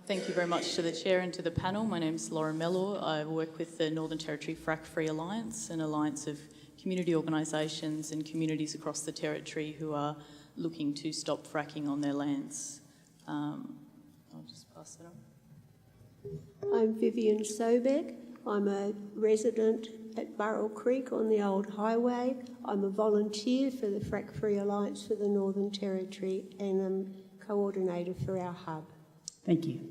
Thank you very much to the Chair and to the panel. My name is Lauren Mellor. I work with the Northern Territory Frack-Free Alliance, an alliance of community organisations and communities across the Territory who are looking to stop fracking on their lands. I'll just pass it on. I'm Vivienne Soebek. I'm a resident at Burrell Creek on the old highway. I'm a volunteer for the Frack-Free Alliance for the Northern Territory and I'm coordinator for our hub. Thank you.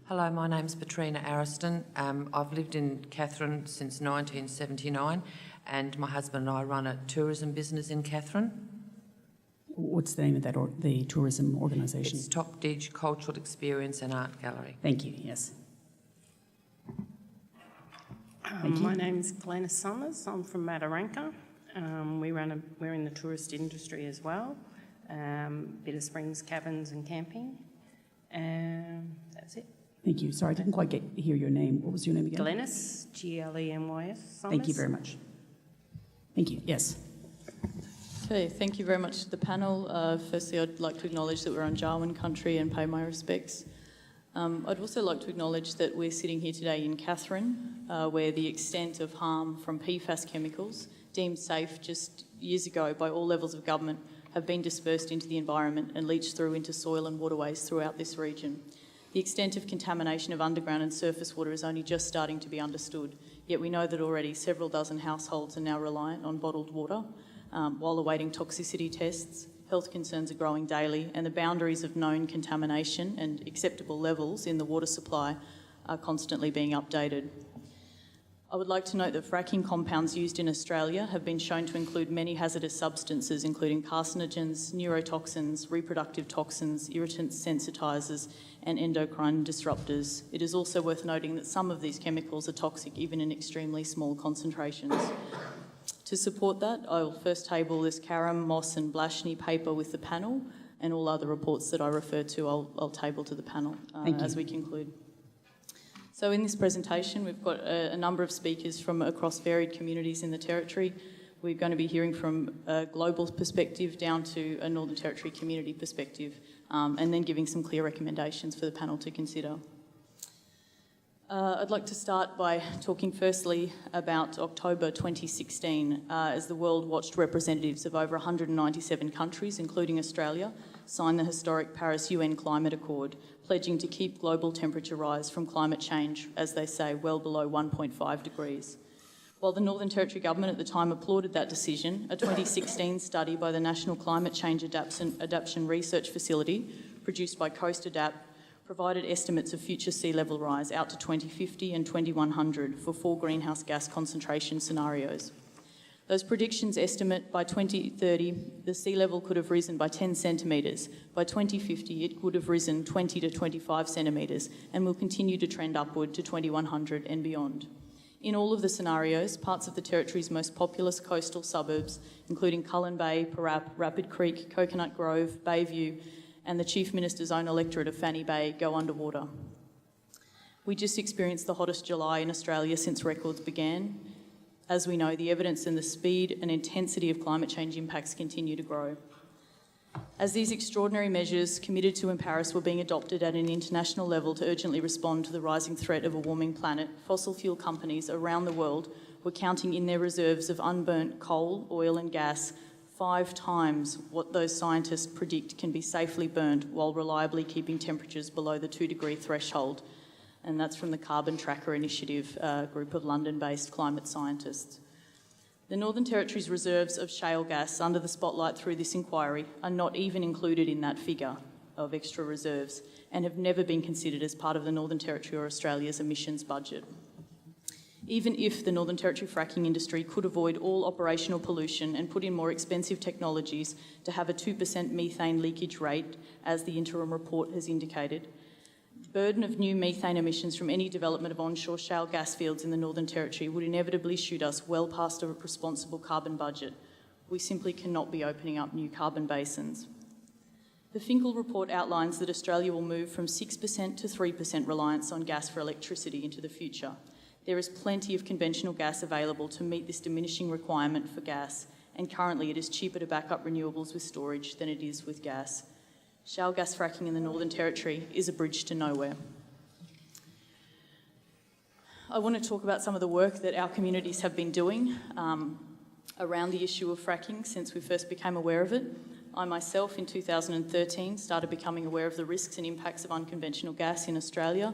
Hello, my name's Petrena Ariston. I've lived in Katherine since 1979 and my husband and I run a tourism business in Katherine. What's the name of that, the tourism organisation? It's Top Dig Cultural Experience and Art Gallery. Thank you, yes. My name's Glenys Summers. I'm from Mataranka. We're in the tourist industry as well. Bitter Springs cabins and camping. That's it. Thank you. Sorry, I didn't quite hear your name. What was your name again? Glenys, Glenys Summers. Thank you very much. Thank you. Yes. Okay, thank you very much to the panel. Firstly, I'd like to acknowledge that we're on Jarwin country and pay my respects. I'd also like to acknowledge that we're sitting here today in Katherine, where the extent of harm from PFAS chemicals, deemed safe just years ago by all levels of government, have been dispersed into the environment and leached through into soil and waterways throughout this region. The extent of contamination of underground and surface water is only just starting to be understood, yet we know that already several dozen households are now reliant on bottled water while awaiting toxicity tests. Health concerns are growing daily and the boundaries of known contamination and acceptable levels in the water supply are constantly being updated. I would like to note that fracking compounds used in Australia have been shown to include many hazardous substances, including carcinogens, neurotoxins, reproductive toxins, irritants, sensitisers, and endocrine disruptors. It is also worth noting that some of these chemicals are toxic even in extremely small concentrations. To support that, I will first table this Karam, Moss and Blashney paper with the panel, and all other reports that I refer to I'll table to the panel as we conclude. So in this presentation, we've got a number of speakers from across varied communities in the Territory. We're going to be hearing from a global perspective down to a Northern Territory community perspective, and then giving some clear recommendations for the panel to consider. I'd like to start by talking firstly about October 2016, as the world watched representatives of over 197 countries, including Australia, sign the historic Paris UN Climate Accord, pledging to keep global temperature rise from climate change, as they say, well below 1.5 degrees. While the Northern Territory Government at the time applauded that decision, a 2016 study by the National Climate Change Adaptation Research Facility, produced by Coast Adapt, provided estimates of future sea level rise out to 2050 and 2100 for 4 greenhouse gas concentration scenarios. Those predictions estimate by 2030 the sea level could have risen by 10 centimetres. By 2050 it would have risen 20 to 25 centimetres and will continue to trend upward to 2100 and beyond. In all of the scenarios, parts of the Territory's most populous coastal suburbs, including Cullen Bay, Parap, Rapid Creek, Coconut Grove, Bayview, and the Chief Minister's own electorate of Fanny Bay go underwater. We just experienced the hottest July in Australia since records began. As we know, the evidence and the speed and intensity of climate change impacts continue to grow. As these extraordinary measures committed to in Paris were being adopted at an international level to urgently respond to the rising threat of a warming planet, fossil fuel companies around the world were counting in their reserves of unburnt coal, oil and gas 5 times what those scientists predict can be safely burnt while reliably keeping temperatures below the 2-degree threshold. And that's from the Carbon Tracker Initiative, a group of London-based climate scientists. The Northern Territory's reserves of shale gas under the spotlight through this inquiry are not even included in that figure of extra reserves and have never been considered as part of the Northern Territory or Australia's emissions budget. Even if the Northern Territory fracking industry could avoid all operational pollution and put in more expensive technologies to have a 2% methane leakage rate, as the interim report has indicated, the burden of new methane emissions from any development of onshore shale gas fields in the Northern Territory would inevitably shoot us well past a responsible carbon budget. We simply cannot be opening up new carbon basins. The Finkel report outlines that Australia will move from 6% to 3% reliance on gas for electricity into the future. There is plenty of conventional gas available to meet this diminishing requirement for gas, and currently it is cheaper to back up renewables with storage than it is with gas. Shale gas fracking in the Northern Territory is a bridge to nowhere. I want to talk about some of the work that our communities have been doing around the issue of fracking since we first became aware of it. I myself, in 2013, started becoming aware of the risks and impacts of unconventional gas in Australia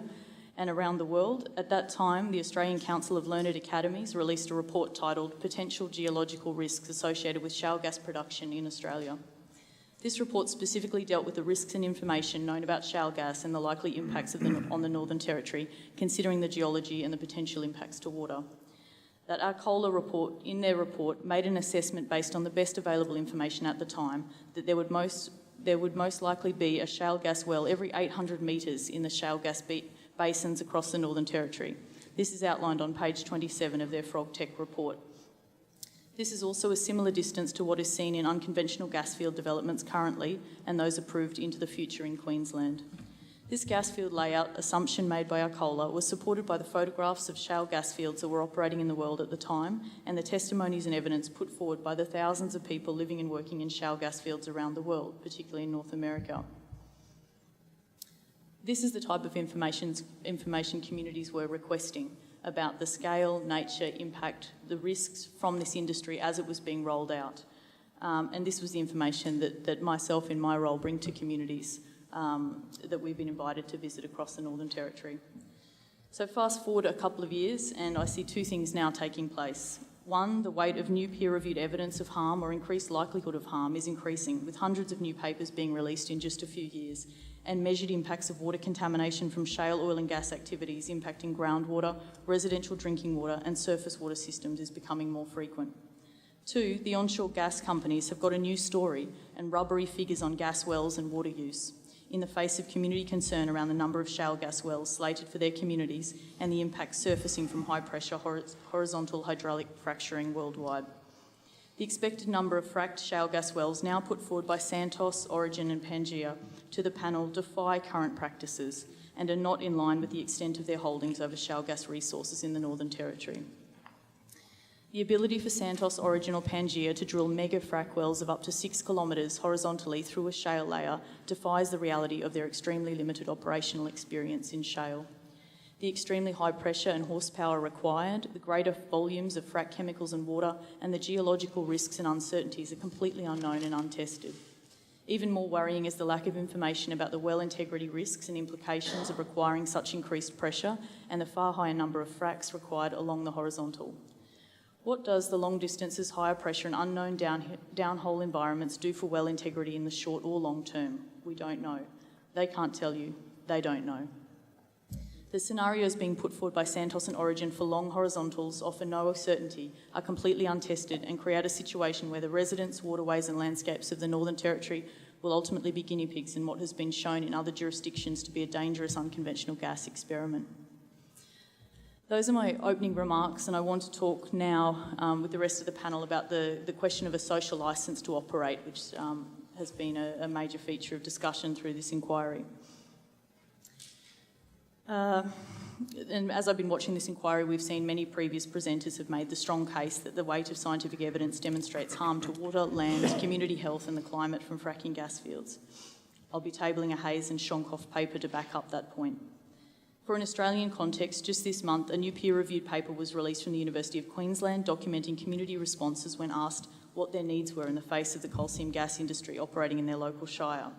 and around the world. At that time, the Australian Council of Learned Academies released a report titled Potential Geological Risks Associated with Shale Gas Production in Australia. This report specifically dealt with the risks and information known about shale gas and the likely impacts on the Northern Territory, considering the geology and the potential impacts to water. That Arcola report, in their report, made an assessment based on the best available information at the time that there would most likely be a shale gas well every 800 metres in the shale gas basins across the Northern Territory. This is outlined on page 27 of their Frog Tech report. This is also a similar distance to what is seen in unconventional gas field developments currently and those approved into the future in Queensland. This gas field layout assumption made by Arcola was supported by the photographs of shale gas fields that were operating in the world at the time and the testimonies and evidence put forward by the thousands of people living and working in shale gas fields around the world, particularly in North America. This is the type of information communities were requesting about the scale, nature, impact, the risks from this industry as it was being rolled out. And this was the information that myself in my role bring to communities that we've been invited to visit across the Northern Territory. So fast forward a couple of years and I see two things now taking place. One, the weight of new peer-reviewed evidence of harm or increased likelihood of harm is increasing, with hundreds of new papers being released in just a few years, and measured impacts of water contamination from shale oil and gas activities impacting groundwater, residential drinking water and surface water systems is becoming more frequent. Two, the onshore gas companies have got a new story and rubbery figures on gas wells and water use, in the face of community concern around the number of shale gas wells slated for their communities and the impacts surfacing from high-pressure horizontal hydraulic fracturing worldwide. The expected number of fracked shale gas wells now put forward by Santos, Origin and Pangaea to the panel defy current practices and are not in line with the extent of their holdings over shale gas resources in the Northern Territory. The ability for Santos, Origin or Pangaea to drill mega frack wells of up to 6 kilometres horizontally through a shale layer defies the reality of their extremely limited operational experience in shale. The extremely high pressure and horsepower required, the greater volumes of frack chemicals and water, and the geological risks and uncertainties are completely unknown and untested. Even more worrying is the lack of information about the well integrity risks and implications of requiring such increased pressure and the far higher number of fracks required along the horizontal. What does the long distances, higher pressure and unknown downhole environments do for well integrity in the short or long term? We don't know. They can't tell you. They don't know. The scenarios being put forward by Santos and Origin for long horizontals offer no certainty, are completely untested and create a situation where the residents, waterways and landscapes of the Northern Territory will ultimately be guinea pigs in what has been shown in other jurisdictions to be a dangerous unconventional gas experiment. Those are my opening remarks, and I want to talk now with the rest of the panel about the question of a social licence to operate, which has been a major feature of discussion through this inquiry. And as I've been watching this inquiry, we've seen many previous presenters have made the strong case that the weight of scientific evidence demonstrates harm to water, land, community health and the climate from fracking gas fields. I'll be tabling a Hayes and Shonkoff paper to back up that point. For an Australian context, just this month, a new peer-reviewed paper was released from the University of Queensland documenting community responses when asked what their needs were in the face of the coal seam gas industry operating in their local shire.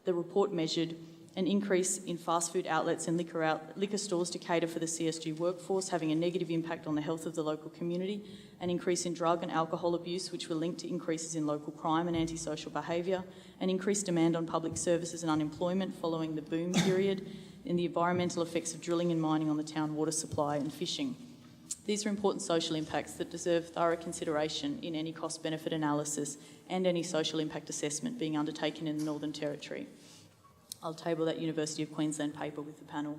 The report measured an increase in fast food outlets and liquor stores to cater for the CSG workforce, having a negative impact on the health of the local community, an increase in drug and alcohol abuse, which were linked to increases in local crime and antisocial behaviour, an increased demand on public services and unemployment following the boom period, and the environmental effects of drilling and mining on the town water supply and fishing. These are important social impacts that deserve thorough consideration in any cost-benefit analysis and any social impact assessment being undertaken in the Northern Territory. I'll table that University of Queensland paper with the panel.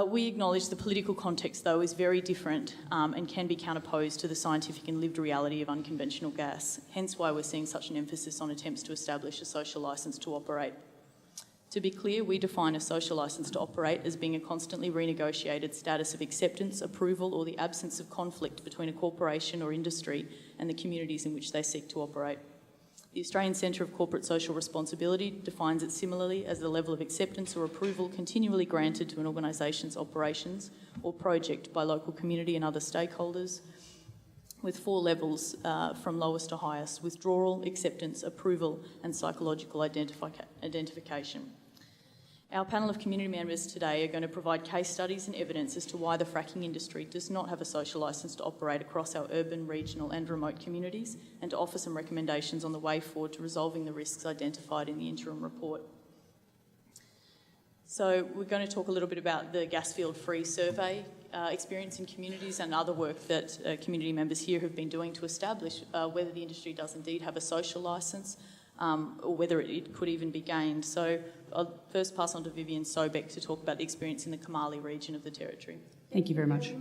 We acknowledge the political context, though, is very different and can be counterposed to the scientific and lived reality of unconventional gas, hence why we're seeing such an emphasis on attempts to establish a social licence to operate. To be clear, we define a social licence to operate as being a constantly renegotiated status of acceptance, approval or the absence of conflict between a corporation or industry and the communities in which they seek to operate. The Australian Centre of Corporate Social Responsibility defines it similarly as the level of acceptance or approval continually granted to an organisation's operations or project by local community and other stakeholders, with 4 levels from lowest to highest: withdrawal, acceptance, approval and psychological identification. Our panel of community members today are going to provide case studies and evidence as to why the fracking industry does not have a social licence to operate across our urban, regional and remote communities, and to offer some recommendations on the way forward to resolving the risks identified in the interim report. So we're going to talk a little bit about the Gasfield-free survey experience in communities and other work that community members here have been doing to establish whether the industry does indeed have a social licence, or whether it could even be gained. So I'll first pass on to Vivienne Soebek to talk about the experience in the Kamali region of the Territory. Thank you very much.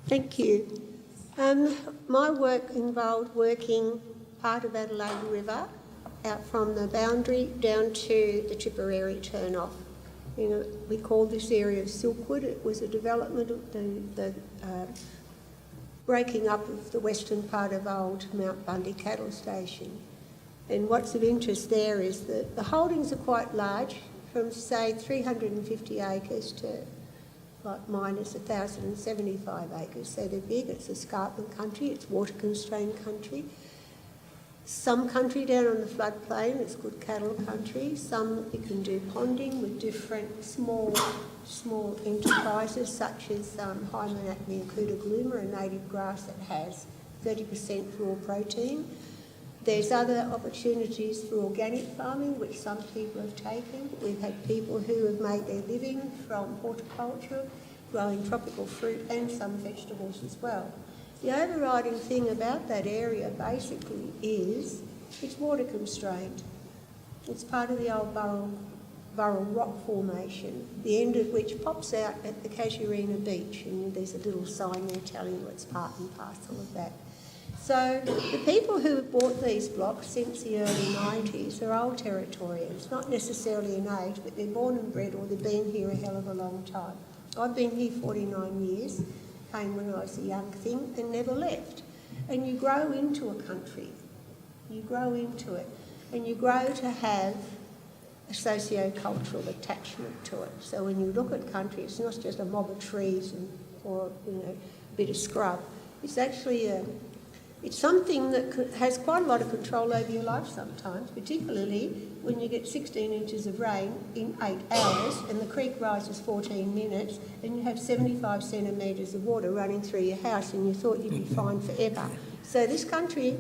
Thank you. My work involved working part of Adelaide River out from the boundary down to the Tipperary turn-off. You know, we called this area Silkwood. It was a development of the breaking up of the western part of old Mount Bundy cattle station. And what's of interest there is that the holdings are quite large, from say 350 acres to like mine is 1,075 acres, so they're big. It's escarpment country, it's water constrained country. Some country down on the floodplain, it's good cattle country. Some you can do ponding with different small enterprises such as Hymenacne and Kudagluma, a native grass that has 30% raw protein. There's other opportunities for organic farming, which some people have taken. We've had people who have made their living from horticulture, growing tropical fruit and some vegetables as well. The overriding thing about that area basically is it's water constrained. It's part of the old Burrell rock formation, the end of which pops out at the Casuarina beach, and there's a little sign there telling you it's part and parcel of that. So the people who have bought these blocks since the early 90s are old Territorians, not necessarily in age, but they're born and bred or they've been here a hell of a long time. I've been here 49 years, came when I was a young thing and never left. And you grow into a country, you grow into it, and you grow to have a socio-cultural attachment to it. So when you look at country, it's not just a mob of trees or a bit of scrub. It's actually it's something that has quite a lot of control over your life sometimes, particularly when you get 16 inches of rain in 8 hours and the creek rises 14 minutes and you have 75 centimetres of water running through your house and you thought you'd be fine forever. So this country,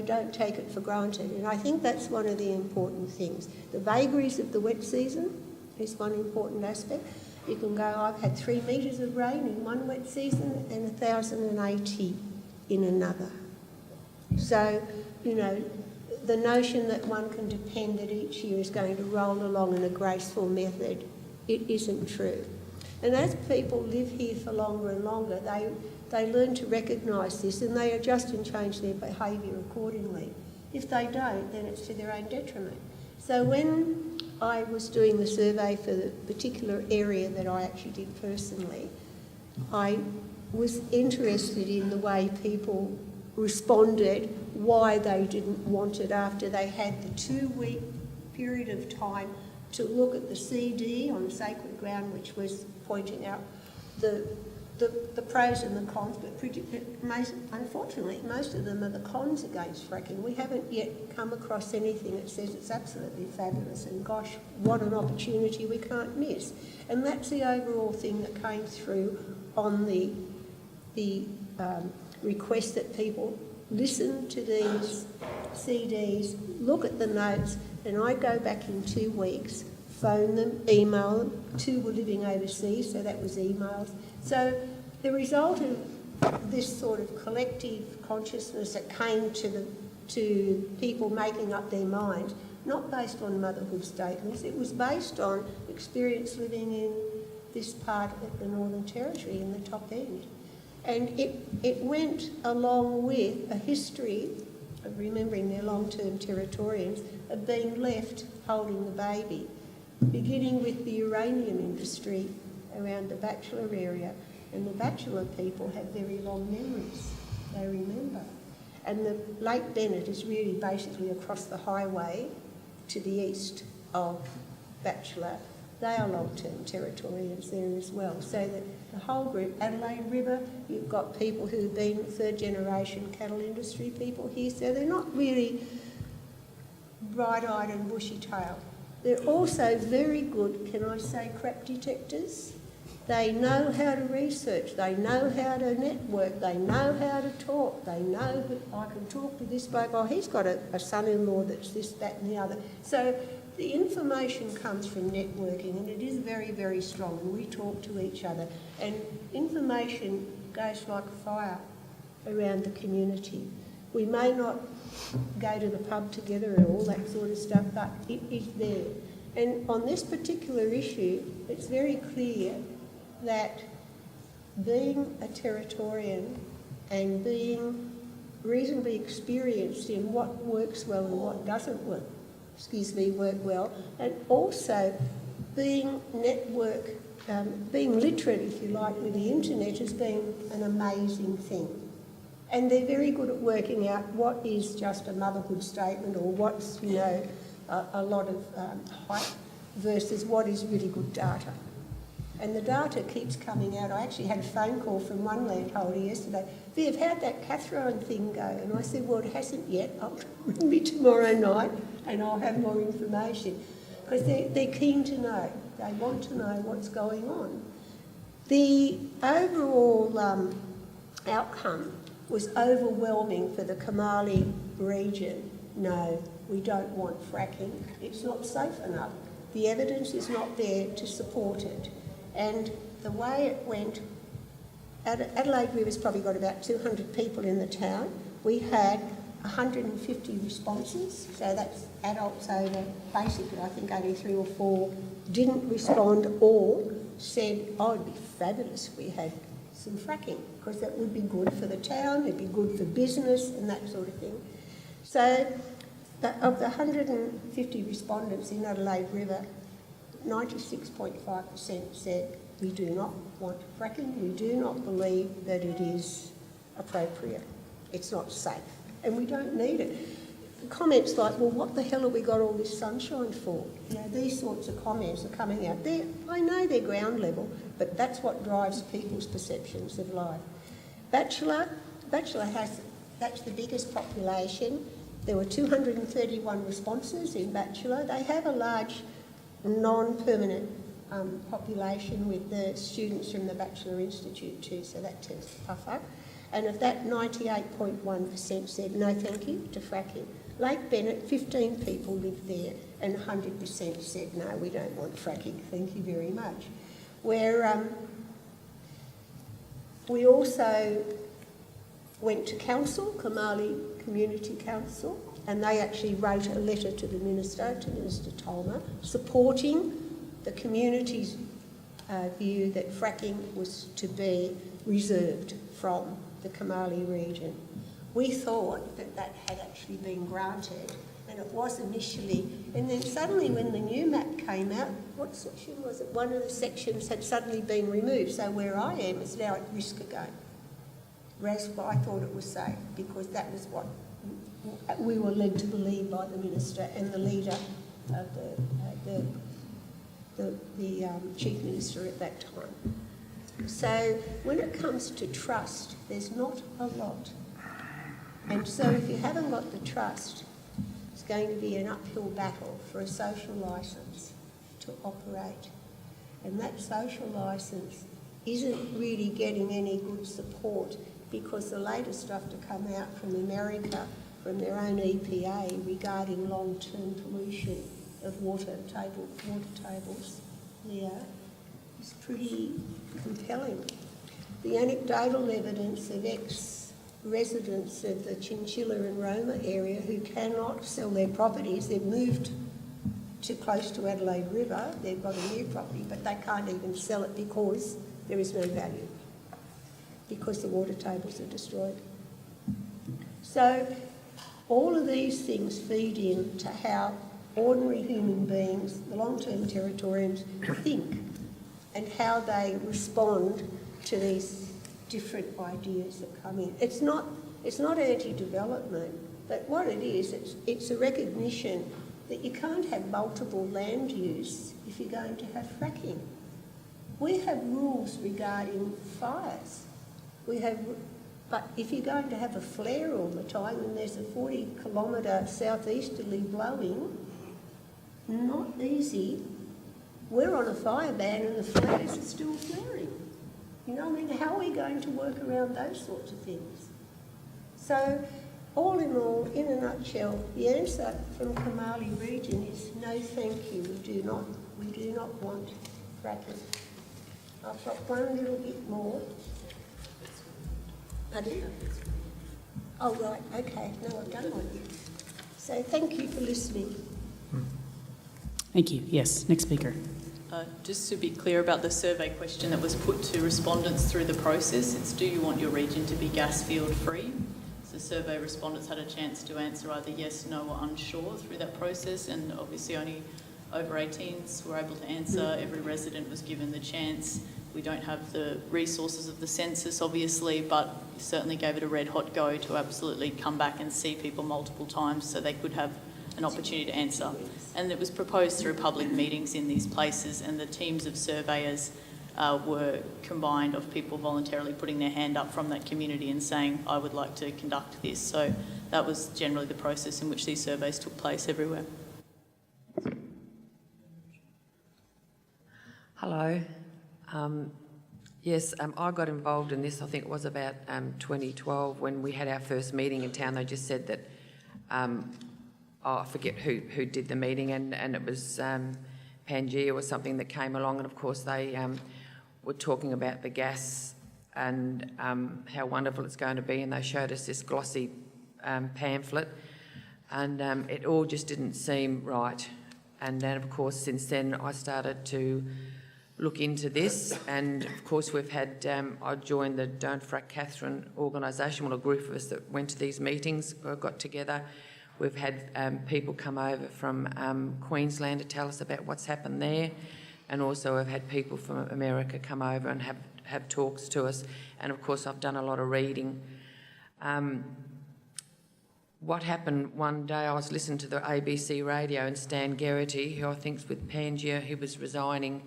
don't take it for granted. And I think that's one of the important things. The vagaries of the wet season is one important aspect. You can go, I've had 3 metres of rain in one wet season and 1,080 in another. So, the notion that one can depend that each year is going to roll along in a graceful method, it isn't true. And as people live here for longer and longer, they learn to recognise this and they adjust and change their behaviour accordingly. If they don't, then it's to their own detriment. So when I was doing the survey for the particular area that I actually did personally, I was interested in the way people responded, why they didn't want it after they had the 2-week period of time to look at the CD on sacred ground, which was pointing out the pros and the cons, but unfortunately most of them are the cons against fracking. We haven't yet come across anything that says it's absolutely fabulous and gosh, what an opportunity we can't miss. And that's the overall thing that came through on the request that people listen to these CDs, look at the notes, and I go back in 2 weeks, phone them, email them. 2 were living overseas, so that was emails. So the result of this sort of collective consciousness that came to people making up their mind, not based on motherhood statements, it was based on experience living in this part of the Northern Territory in the top end. And it went along with a history of remembering their long-term Territorians of being left holding the baby, beginning with the uranium industry around the Bachelor area And the bachelor people have very long memories. They remember. And the Lake Bennett is really basically across the highway to the east of Bachelor. They are long-term Territorians there as well. So that the whole group, Adelaide River, you've got people who've been third-generation cattle industry people here, so they're not really bright-eyed and bushy-tailed. They're also very good, can I say, crap detectors. They know how to research, they know how to network, they know how to talk, they know that I can talk to this bloke, oh, he's got a son-in-law that's this, that and the other. So the information comes from networking, and it is very, very strong, and we talk to each other. And information goes like fire around the community. We may not go to the pub together and all that sort of stuff, but it is there. And on this particular issue, it's very clear that being a Territorian and being reasonably experienced in what works well and what doesn't work well, and also being being literate, if you like, with the internet has been an amazing thing. And they're very good at working out what is just a motherhood statement or what's, you know, a lot of hype versus what is really good data. And the data keeps coming out. I actually had a phone call from one landholder yesterday. Viv, how'd that Katherine thing go? And I said, well, it hasn't yet. I'll ring me tomorrow night and I'll have more information. Because they're keen to know. They want to know what's going on. The overall outcome was overwhelming for the Comali region. No, we don't want fracking. It's not safe enough. The evidence is not there to support it. And the way it went, Adelaide River's probably got about 200 people in the town. We had 150 responses, so that's adults over, basically I think only 3 or 4 didn't respond or said, oh, it'd be fabulous if we had some fracking, because that would be good for the town, it'd be good for business and that sort of thing. So of the 150 respondents in Adelaide River, 96.5% said we do not want fracking, we do not believe that it is appropriate, it's not safe, and we don't need it. Comments like, well, what the hell have we got all this sunshine for? You know, these sorts of comments are coming out. I know they're ground level, but that's what drives people's perceptions of life. Bachelor has, that's the biggest population. There were 231 responses in Bachelor. They have a large non-permanent population with the students from the Bachelor Institute too, so that tends to puff up. And of that, 98.1% said no thank you to fracking. Lake Bennett, 15 people live there, and 100% said no, we don't want fracking, thank you very much. Where we also went to council, Comali Community Council, and they actually wrote a letter to the Minister, to Minister Tolmer, supporting the community's view that fracking was to be reserved from the Comali region. We thought that that had actually been granted, and it was initially, and then suddenly when the new map came out, what section was it? One of the sections had suddenly been removed, so where I am is now at risk again. Whereas I thought it was safe, because that was what we were led to believe by the Minister and the leader of the Chief Minister at that time. So when it comes to trust, there's not a lot. And so if you haven't got the trust, it's going to be an uphill battle for a social licence to operate. And that social licence isn't really getting any good support, because the latest stuff to come out from America, from their own EPA, regarding long-term pollution of water tables there, is pretty compelling. The anecdotal evidence of ex-residents of the Chinchilla and Roma area who cannot sell their properties, they've moved too close to Adelaide River, they've got a new property, but they can't even sell it because there is no value, because the water tables are destroyed. So all of these things feed into how ordinary human beings, the long-term Territorians, think and how they respond to these different ideas that come in. It's not anti-development, but what it is, it's a recognition that you can't have multiple land use if you're going to have fracking. We have rules regarding fires. But if you're going to have a flare all the time and there's a 40-kilometre southeasterly blowing, not easy. We're on a fire ban and the flares are still flaring. You know, I mean, how are we going to work around those sorts of things? So, all in all, in a nutshell, the answer from Kamali region is no thank you, we do not want fracking. I've got one little bit more. Pardon? Oh, right, okay, no, I've done one. So thank you for listening. Thank you. Yes, next speaker. Just to be clear about the survey question that was put to respondents through the process, it's do you want your region to be Gasfield-free? So survey respondents had a chance to answer either yes, no or unsure through that process, and obviously only over 18s were able to answer. Every resident was given the chance. We don't have the resources of the census, obviously, but certainly gave it a red-hot go to absolutely come back and see people multiple times so they could have an opportunity to answer. And it was proposed through public meetings in these places, and the teams of surveyors were combined of people voluntarily putting their hand up from that community and saying, I would like to conduct this. So that was generally the process in which these surveys took place everywhere. Hello. Yes, I got involved in this, I think it was about 2012 when we had our first meeting in town. They just said that, I forget who did the meeting, and it was Pangea or something that came along, and of course they were talking about the gas and how wonderful it's going to be, and they showed us this glossy pamphlet, and it all just didn't seem right. And then of course since then I started to look into this, and of course we've had, I joined the Don't Frack Katherine organisation, well, a group of us that went to these meetings, got together. We've had people come over from Queensland to tell us about what's happened there, and also I've had people from America come over and have talks to us, and of course I've done a lot of reading. What happened one day, I was listening to the ABC radio, and Stan Gerrity, who I think's with Pangea, he was resigning,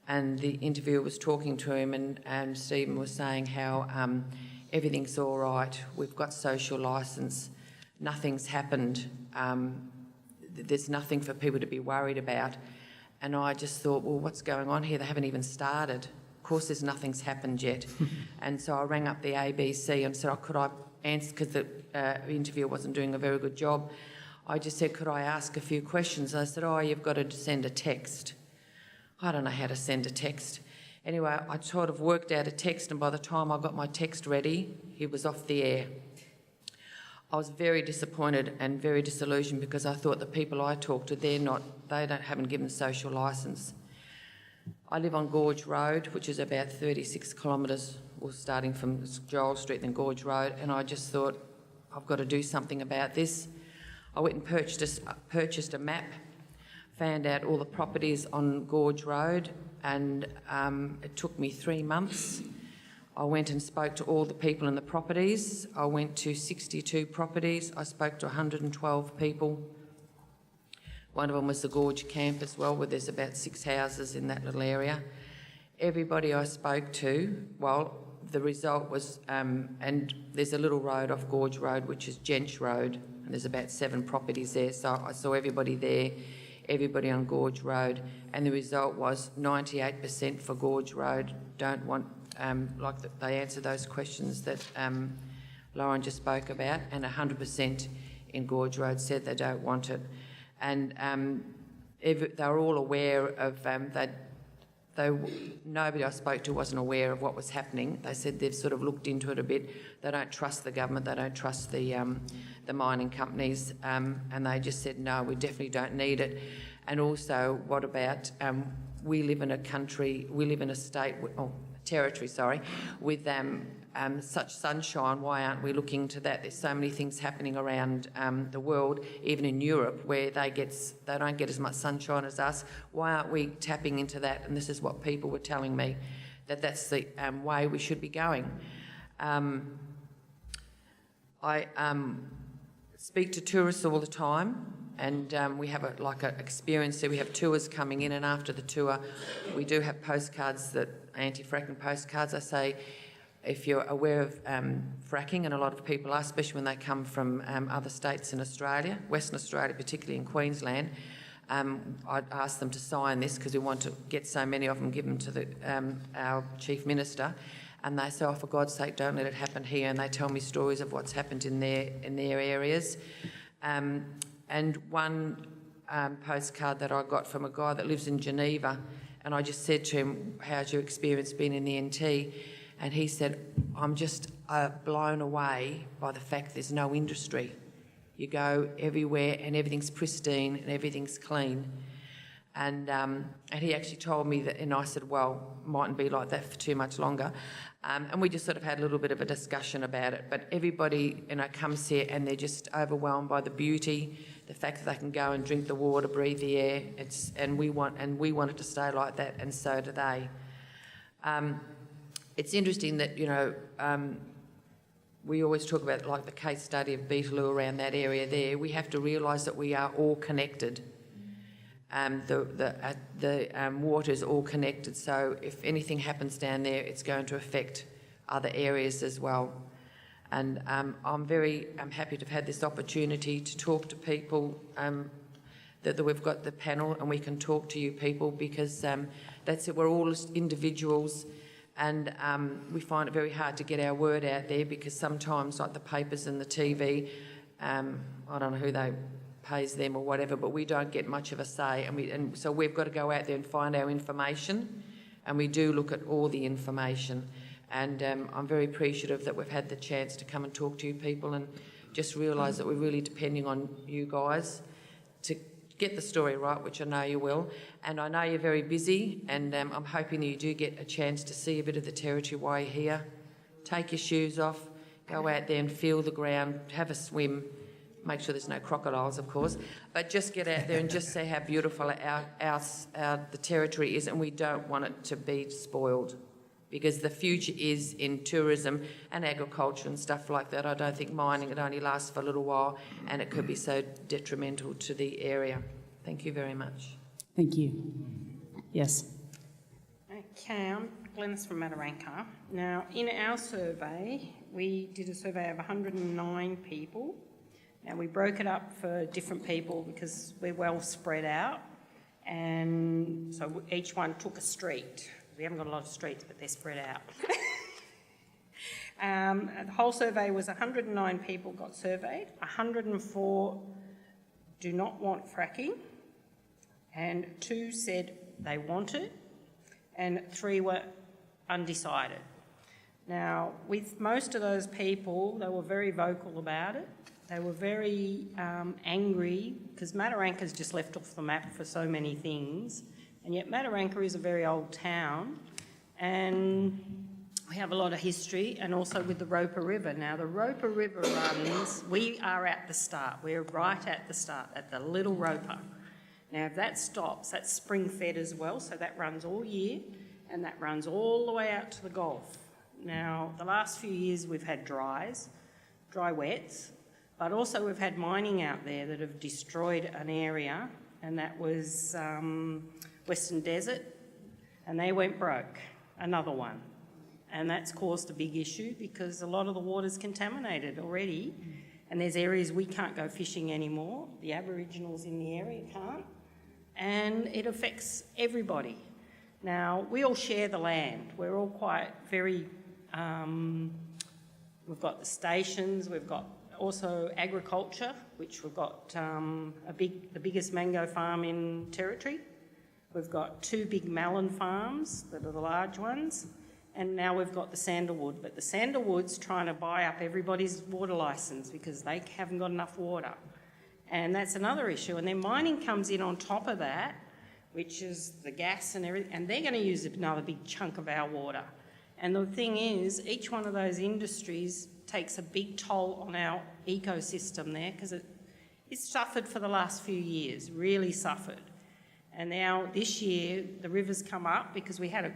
and the interviewer was talking to him, and Stephen was saying how everything's all right, we've got social licence, nothing's happened, there's nothing for people to be worried about. And I just thought, well, what's going on here? They haven't even started. Of course there's nothing's happened yet. And so I rang up the ABC and said, could I answer, because the interviewer wasn't doing a very good job. I just said, could I ask a few questions? And they said, you've got to send a text. I don't know how to send a text. Anyway, I sort of worked out a text, and by the time I got my text ready, he was off the air. I was very disappointed and very disillusioned, because I thought the people I talked to, haven't given social licence. I live on Gorge Road, which is about 36 kilometres, or starting from Joel Street, then Gorge Road, and I just thought, I've got to do something about this. I went and purchased a map, found out all the properties on Gorge Road, and it took me 3 months. I went and spoke to all the people in the properties. I went to 62 properties. I spoke to 112 people. One of them was the Gorge camp as well, where there's about 6 houses in that little area. Everybody I spoke to, well, the result was, and there's a little road off Gorge Road, which is Gench Road, and there's about 7 properties there. So I saw everybody there, everybody on Gorge Road, and the result was 98% for Gorge Road don't want, they answered those questions that Lauren just spoke about, and 100% in Gorge Road said they don't want it. And they were all aware of, nobody I spoke to wasn't aware of what was happening. They said they've sort of looked into it a bit. They don't trust the government, they don't trust the mining companies, and they just said, no, we definitely don't need it. And also, what about, we live in a state, territory, with such sunshine. Why aren't we looking to that? There's so many things happening around the world, even in Europe, where they don't get as much sunshine as us. Why aren't we tapping into that? And this is what people were telling me, that's the way we should be going. I speak to tourists all the time, and we have an experience there. We have tours coming in, and after the tour we do have postcards, that anti-fracking postcards. I say, if you're aware of fracking, and a lot of people are, especially when they come from other states in Australia, Western Australia, particularly in Queensland, I'd ask them to sign this because we want to get so many of them, give them to our Chief Minister. And they say, oh, for God's sake, don't let it happen here. And they tell me stories of what's happened in their areas. And one postcard that I got from a guy that lives in Geneva, and I just said to him, how's your experience been in the NT? And he said, I'm just blown away by the fact there's no industry. You go everywhere and everything's pristine and everything's clean. And he actually told me that, and I said, well, mightn't be like that for too much longer. And we just sort of had a little bit of a discussion about it. But everybody, comes here and they're just overwhelmed by the beauty, the fact that they can go and drink the water, breathe the air. And we want it to stay like that, and so do they. It's interesting that, we always talk about like the case study of Beetaloo around that area there. We have to realise that we are all connected. The water is all connected, so if anything happens down there, it's going to affect other areas as well. And I'm happy to have had this opportunity to talk to people, that we've got the panel and we can talk to you people, because that's it, we're all individuals, and we find it very hard to get our word out there, because sometimes, like the papers and the TV, I don't know who pays them or whatever, but we don't get much of a say, and so we've got to go out there and find our information, and we do look at all the information. And I'm very appreciative that we've had the chance to come and talk to you people, and just realise that we're really depending on you guys to get the story right, which I know you will. And I know you're very busy, and I'm hoping that you do get a chance to see a bit of the territory while you're here. Take your shoes off, go out there and feel the ground, have a swim. Make sure there's no crocodiles, of course, but just get out there and just see how beautiful the territory is, and we don't want it to be spoiled, because the future is in tourism and agriculture and stuff like that. I don't think mining, it only lasts for a little while, and it could be so detrimental to the area. Thank you very much. Thank you. Yes. Okay, I'm Glenys from Mataranka. Now, in our survey, we did a survey of 109 people. Now, we broke it up for different people because we're well spread out, and so each one took a street. We haven't got a lot of streets, but they're spread out. The whole survey was 109 people got surveyed, 104 do not want fracking, and 2 said they want it, and 3 were undecided. Now, with most of those people, they were very vocal about it. They were very angry, because Mataranka's just left off the map for so many things, and yet Mataranka is a very old town, and we have a lot of history, and also with the Roper River. Now, the Roper River runs, we are at the start, we're right at the start, at the Little Roper. Now, if that stops, that's spring-fed as well, so that runs all year, and that runs all the way out to the Gulf. Now, the last few years we've had dry wets, but also we've had mining out there that have destroyed an area, and that was Western Desert, and they went broke, another one. And that's caused a big issue because a lot of the water's contaminated already, and there's areas we can't go fishing anymore. The Aboriginals in the area can't, and it affects everybody. Now, we all share the land. We're all we've got the stations, we've got also agriculture, which we've got the biggest mango farm in Territory. We've got 2 big melon farms that are the large ones, and now we've got the sandalwood. But the sandalwood's trying to buy up everybody's water licence because they haven't got enough water. And that's another issue. And then mining comes in on top of that, which is the gas and everything, and they're going to use another big chunk of our water. And the thing is, each one of those industries takes a big toll on our ecosystem there, because it's suffered for the last few years, really suffered. And now this year the rivers come up because we had a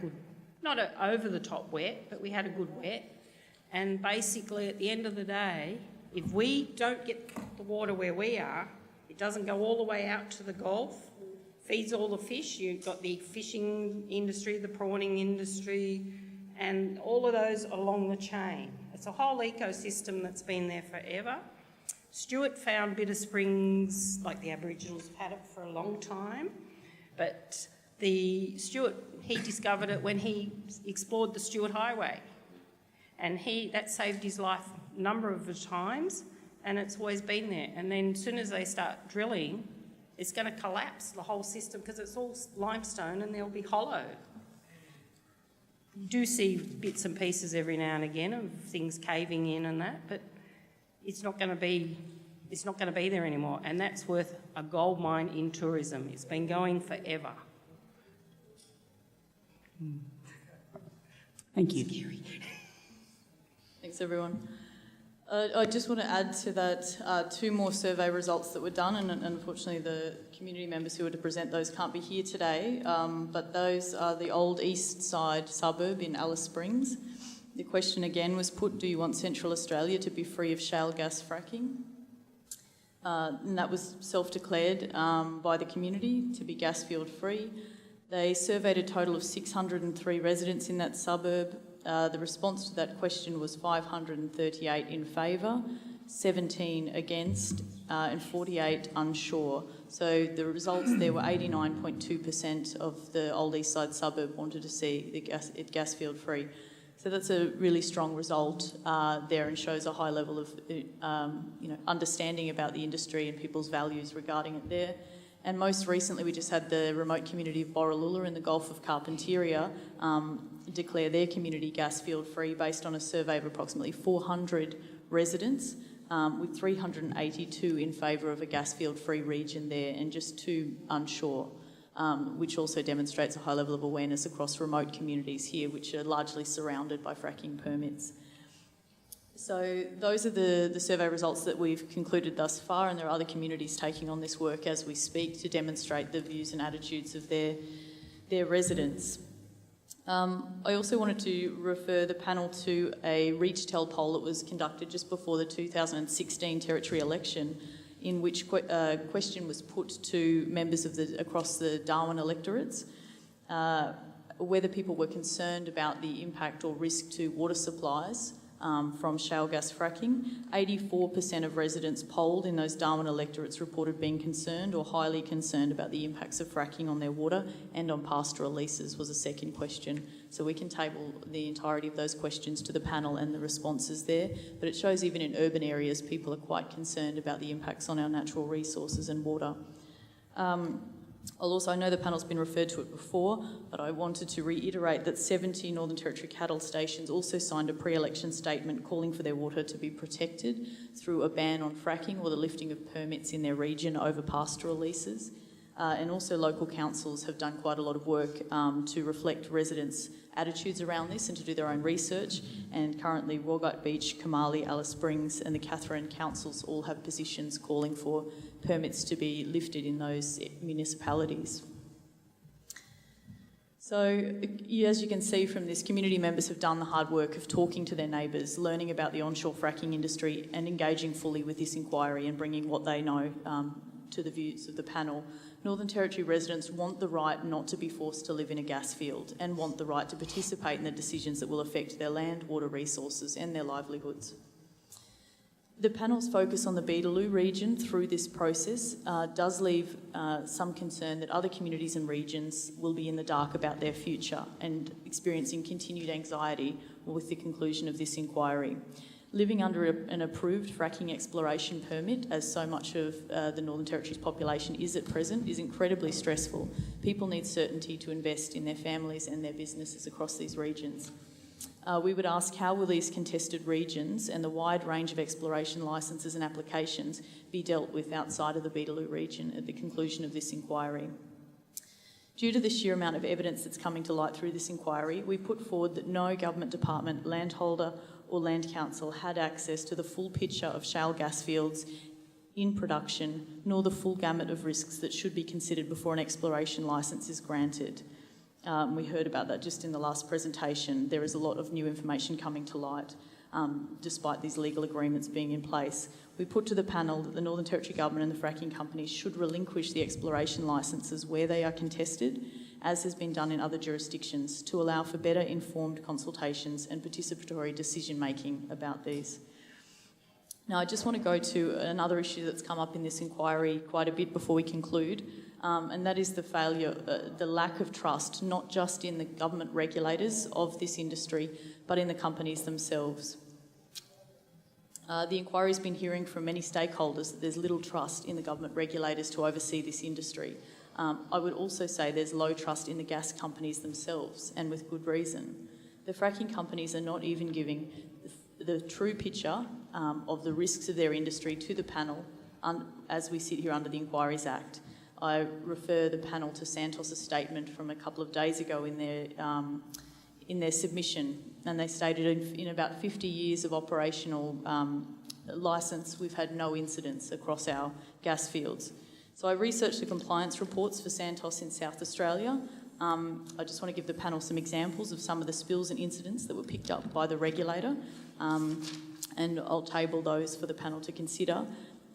not an over-the-top wet, but we had a good wet. And basically, at the end of the day, if we don't get the water where we are, it doesn't go all the way out to the Gulf, feeds all the fish. You've got the fishing industry, the prawning industry, and all of those along the chain. It's a whole ecosystem that's been there forever. Stuart found Bitter Springs, like the Aboriginals have had it for a long time, but he discovered it when he explored the Stuart Highway, and that saved his life a number of times, and it's always been there. And then as soon as they start drilling, it's going to collapse the whole system because it's all limestone and they'll be hollow. You do see bits and pieces every now and again of things caving in and that, but it's not going to be there anymore, and that's worth a gold mine in tourism. It's been going forever. Thank you. Scary. Thanks, everyone. I just want to add to that 2 more survey results that were done, and unfortunately the community members who were to present those can't be here today, but those are the old east side suburb in Alice Springs. The question again was put, do you want Central Australia to be free of shale gas fracking? And that was self-declared by the community to be Gasfield-free. They surveyed a total of 603 residents in that suburb. The response to that question was 538 in favour, 17 against, and 48 unsure. So the results there were 89.2% of the old east side suburb wanted to see it Gasfield-free. So that's a really strong result there, and shows a high level of understanding about the industry and people's values regarding it there. And most recently, we just had the remote community of Borroloola in the Gulf of Carpentaria declare their community Gasfield-free based on a survey of approximately 400 residents, with 382 in favour of a Gasfield-free region there and just 2 unsure, which also demonstrates a high level of awareness across remote communities here, which are largely surrounded by fracking permits. So those are the survey results that we've concluded thus far, and there are other communities taking on this work as we speak to demonstrate the views and attitudes of their residents. I also wanted to refer the panel to a ReachTel poll that was conducted just before the 2016 Territory election, in which a question was put to members of across the Darwin electorates, whether people were concerned about the impact or risk to water supplies from shale gas fracking. 84% of residents polled in those Darwin electorates reported being concerned or highly concerned about the impacts of fracking on their water and on pastoral leases was a second question. So we can table the entirety of those questions to the panel and the responses there, but it shows even in urban areas people are quite concerned about the impacts on our natural resources and water. I know the panel's been referred to it before, but I wanted to reiterate that 70 Northern Territory cattle stations also signed a pre-election statement calling for their water to be protected through a ban on fracking or the lifting of permits in their region over pastoral leases. And also local councils have done quite a lot of work to reflect residents' attitudes around this and to do their own research. And currently Waggut Beach, Kamali, Alice Springs and the Katherine councils all have positions calling for permits to be lifted in those municipalities. So as you can see from this, community members have done the hard work of talking to their neighbours, learning about the onshore fracking industry and engaging fully with this inquiry and bringing what they know to the views of the panel. Northern Territory residents want the right not to be forced to live in a gas field and want the right to participate in the decisions that will affect their land, water resources and their livelihoods. The panel's focus on the Beetaloo region through this process does leave some concern that other communities and regions will be in the dark about their future and experiencing continued anxiety with the conclusion of this inquiry. Living under an approved fracking exploration permit, as so much of the Northern Territory's population is at present, is incredibly stressful. People need certainty to invest in their families and their businesses across these regions. We would ask, how will these contested regions and the wide range of exploration licences and applications be dealt with outside of the Beetaloo region at the conclusion of this inquiry? Due to the sheer amount of evidence that's coming to light through this inquiry, we put forward that no government department, landholder or land council had access to the full picture of shale gas fields in production, nor the full gamut of risks that should be considered before an exploration licence is granted. We heard about that just in the last presentation. There is a lot of new information coming to light, despite these legal agreements being in place. We put to the panel that the Northern Territory Government and the fracking companies should relinquish the exploration licences where they are contested, as has been done in other jurisdictions, to allow for better informed consultations and participatory decision-making about these. Now, I just want to go to another issue that's come up in this inquiry quite a bit before we conclude, and that is the failure, the lack of trust, not just in the government regulators of this industry, but in the companies themselves. The inquiry's been hearing from many stakeholders that there's little trust in the government regulators to oversee this industry. I would also say there's low trust in the gas companies themselves, and with good reason. The fracking companies are not even giving the true picture of the risks of their industry to the panel as we sit here under the Inquiries Act. I refer the panel to Santos' statement from a couple of days ago in their submission, and they stated in about 50 years of operational licence, we've had no incidents across our gas fields. So I researched the compliance reports for Santos in South Australia. I just want to give the panel some examples of some of the spills and incidents that were picked up by the regulator, and I'll table those for the panel to consider.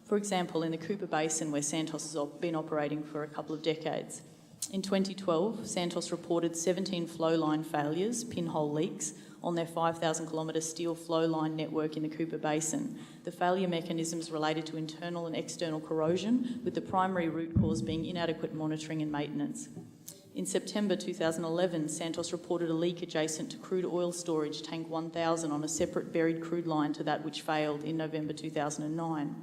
For example, in the Cooper Basin, where Santos has been operating for a couple of decades. In 2012, Santos reported 17 flow line failures, pinhole leaks, on their 5,000 kilometre steel flow line network in the Cooper Basin. The failure mechanisms related to internal and external corrosion, with the primary root cause being inadequate monitoring and maintenance. In September 2011, Santos reported a leak adjacent to crude oil storage tank 1000 on a separate buried crude line to that which failed in November 2009.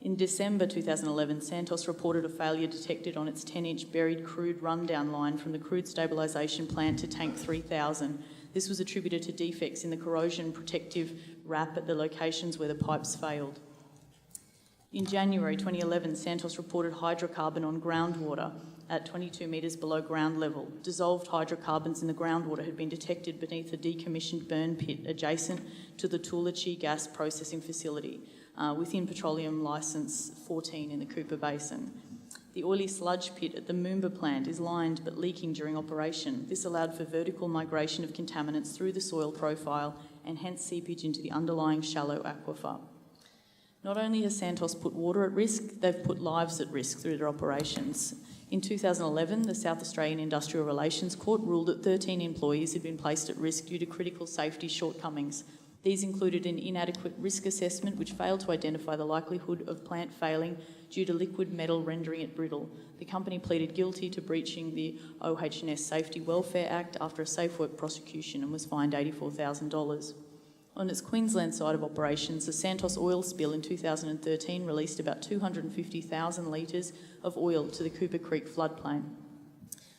In December 2011, Santos reported a failure detected on its 10-inch buried crude rundown line from the crude stabilisation plant to tank 3000. This was attributed to defects in the corrosion protective wrap at the locations where the pipes failed. In January 2011, Santos reported hydrocarbon on groundwater at 22 metres below ground level. Dissolved hydrocarbons in the groundwater had been detected beneath a decommissioned burn pit adjacent to the Toolachee gas processing facility, within Petroleum Licence 14 in the Cooper Basin. The oily sludge pit at the Moomba plant is lined but leaking during operation. This allowed for vertical migration of contaminants through the soil profile and hence seepage into the underlying shallow aquifer. Not only has Santos put water at risk, they've put lives at risk through their operations. In 2011, the South Australian Industrial Relations Court ruled that 13 employees had been placed at risk due to critical safety shortcomings. These included an inadequate risk assessment which failed to identify the likelihood of plant failing due to liquid metal rendering it brittle. The company pleaded guilty to breaching the OH&S Safety Welfare Act after a safe work prosecution and was fined $84,000. On its Queensland side of operations, the Santos oil spill in 2013 released about 250,000 litres of oil to the Cooper Creek floodplain.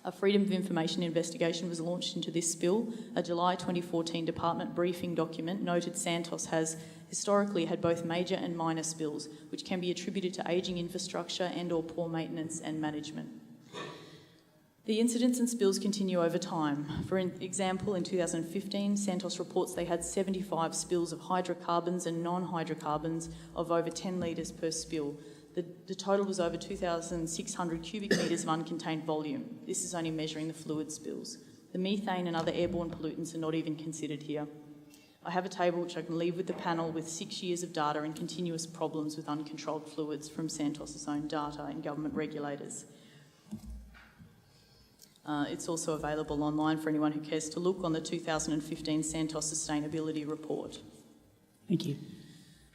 A Freedom of Information investigation was launched into this spill. A July 2014 department briefing document noted Santos has historically had both major and minor spills, which can be attributed to ageing infrastructure and/or poor maintenance and management. The incidents and spills continue over time. For example, in 2015, Santos reports they had 75 spills of hydrocarbons and non-hydrocarbons of over 10 litres per spill. The total was over 2,600 cubic metres of uncontained volume. This is only measuring the fluid spills. The methane and other airborne pollutants are not even considered here. I have a table which I can leave with the panel with 6 years of data and continuous problems with uncontrolled fluids from Santos' own data and government regulators. It's also available online for anyone who cares to look on the 2015 Santos Sustainability Report. Thank you.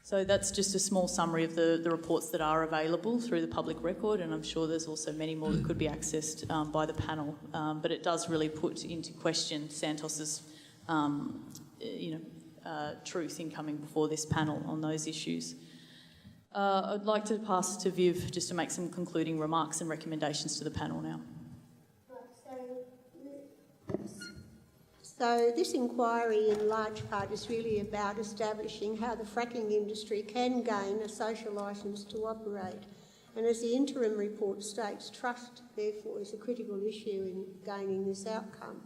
So that's just a small summary of the reports that are available through the public record, and I'm sure there's also many more that could be accessed by the panel. But it does really put into question Santos's, truth in coming before this panel on those issues. I'd like to pass to Viv just to make some concluding remarks and recommendations to the panel now. So this inquiry in large part is really about establishing how the fracking industry can gain a social licence to operate. And as the interim report states, trust therefore is a critical issue in gaining this outcome.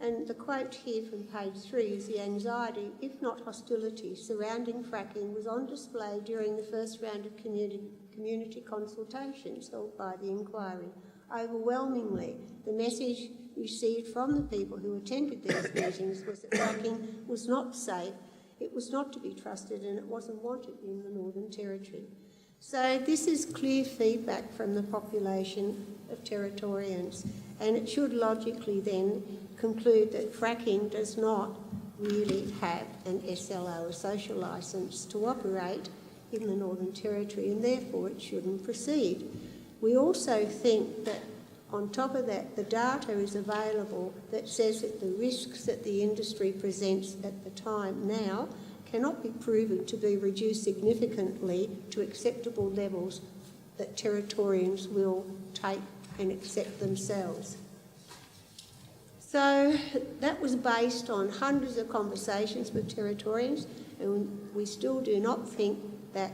And the quote here from page 3 is the anxiety, if not hostility, surrounding fracking was on display during the first round of community consultations held by the inquiry. Overwhelmingly, the message received from the people who attended these meetings was that fracking was not safe, it was not to be trusted, and it wasn't wanted in the Northern Territory. So this is clear feedback from the population of Territorians, and it should logically then conclude that fracking does not really have an SLO, a social licence, to operate in the Northern Territory, and therefore it shouldn't proceed. We also think that on top of that, the data is available that says that the risks that the industry presents at the time now cannot be proven to be reduced significantly to acceptable levels that Territorians will take and accept themselves. So that was based on hundreds of conversations with Territorians, and we still do not think that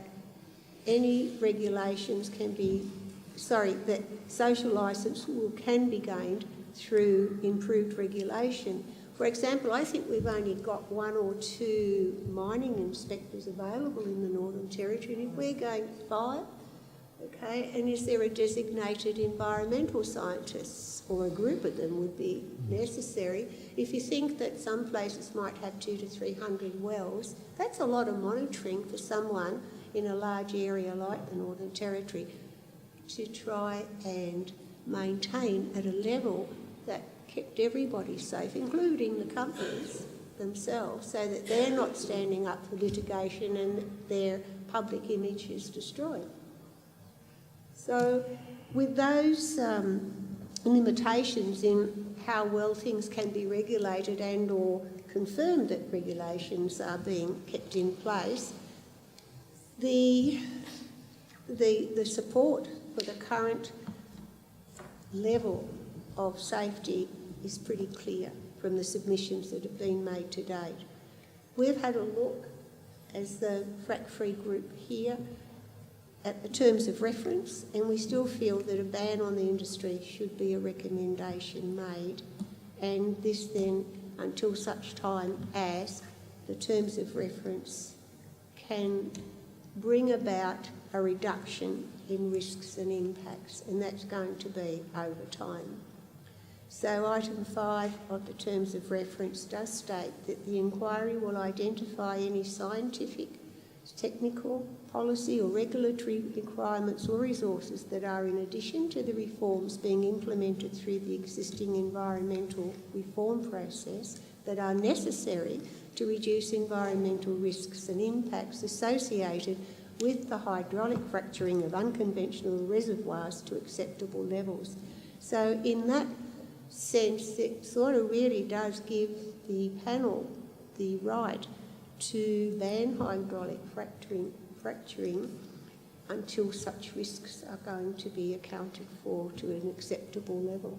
any regulations can be, that social licence can be gained through improved regulation. For example, I think we've only got 1 or 2 mining inspectors available in the Northern Territory, and if we're going 5, okay, and is there a designated environmental scientist, or a group of them would be necessary? If you think that some places might have 200 to 300 wells, that's a lot of monitoring for someone in a large area like the Northern Territory to try and maintain at a level that kept everybody safe, including the companies themselves, so that they're not standing up for litigation and their public image is destroyed. So with those limitations in how well things can be regulated and or confirmed that regulations are being kept in place, the support for the current level of safety is pretty clear from the submissions that have been made to date. We've had a look, as the frack-free group here, at the terms of reference, and we still feel that a ban on the industry should be a recommendation made, and this then until such time as the terms of reference can bring about a reduction in risks and impacts, and that's going to be over time. So item 5 of the terms of reference does state that the inquiry will identify any scientific, technical, policy or regulatory requirements or resources that are in addition to the reforms being implemented through the existing environmental reform process that are necessary to reduce environmental risks and impacts associated with the hydraulic fracturing of unconventional reservoirs to acceptable levels. So in that sense, it sort of really does give the panel the right to ban hydraulic fracturing until such risks are going to be accounted for to an acceptable level.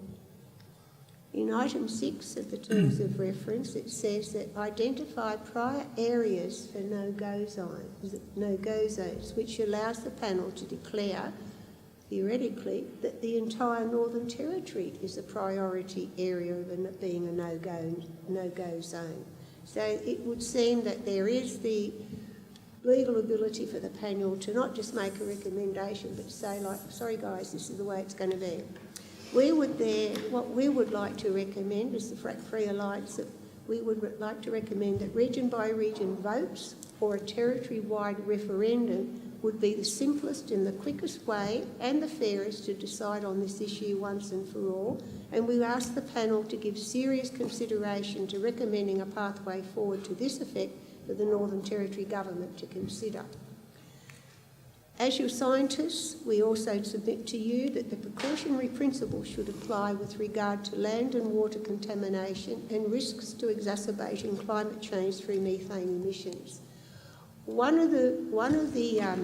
In item 6 of the terms of reference, it says that identify prior areas for no-go zones, which allows the panel to declare, theoretically, that the entire Northern Territory is a priority area of being a no-go zone. So it would seem that there is the legal ability for the panel to not just make a recommendation, but to say, like, sorry guys, this is the way it's going to be. What we would like to recommend as the Frack-Free Alliance, that we would like to recommend that region by region votes or a territory-wide referendum would be the simplest and the quickest way and the fairest to decide on this issue once and for all, and we ask the panel to give serious consideration to recommending a pathway forward to this effect for the Northern Territory Government to consider. As your scientists, we also submit to you that the precautionary principle should apply with regard to land and water contamination and risks to exacerbating climate change through methane emissions. One of the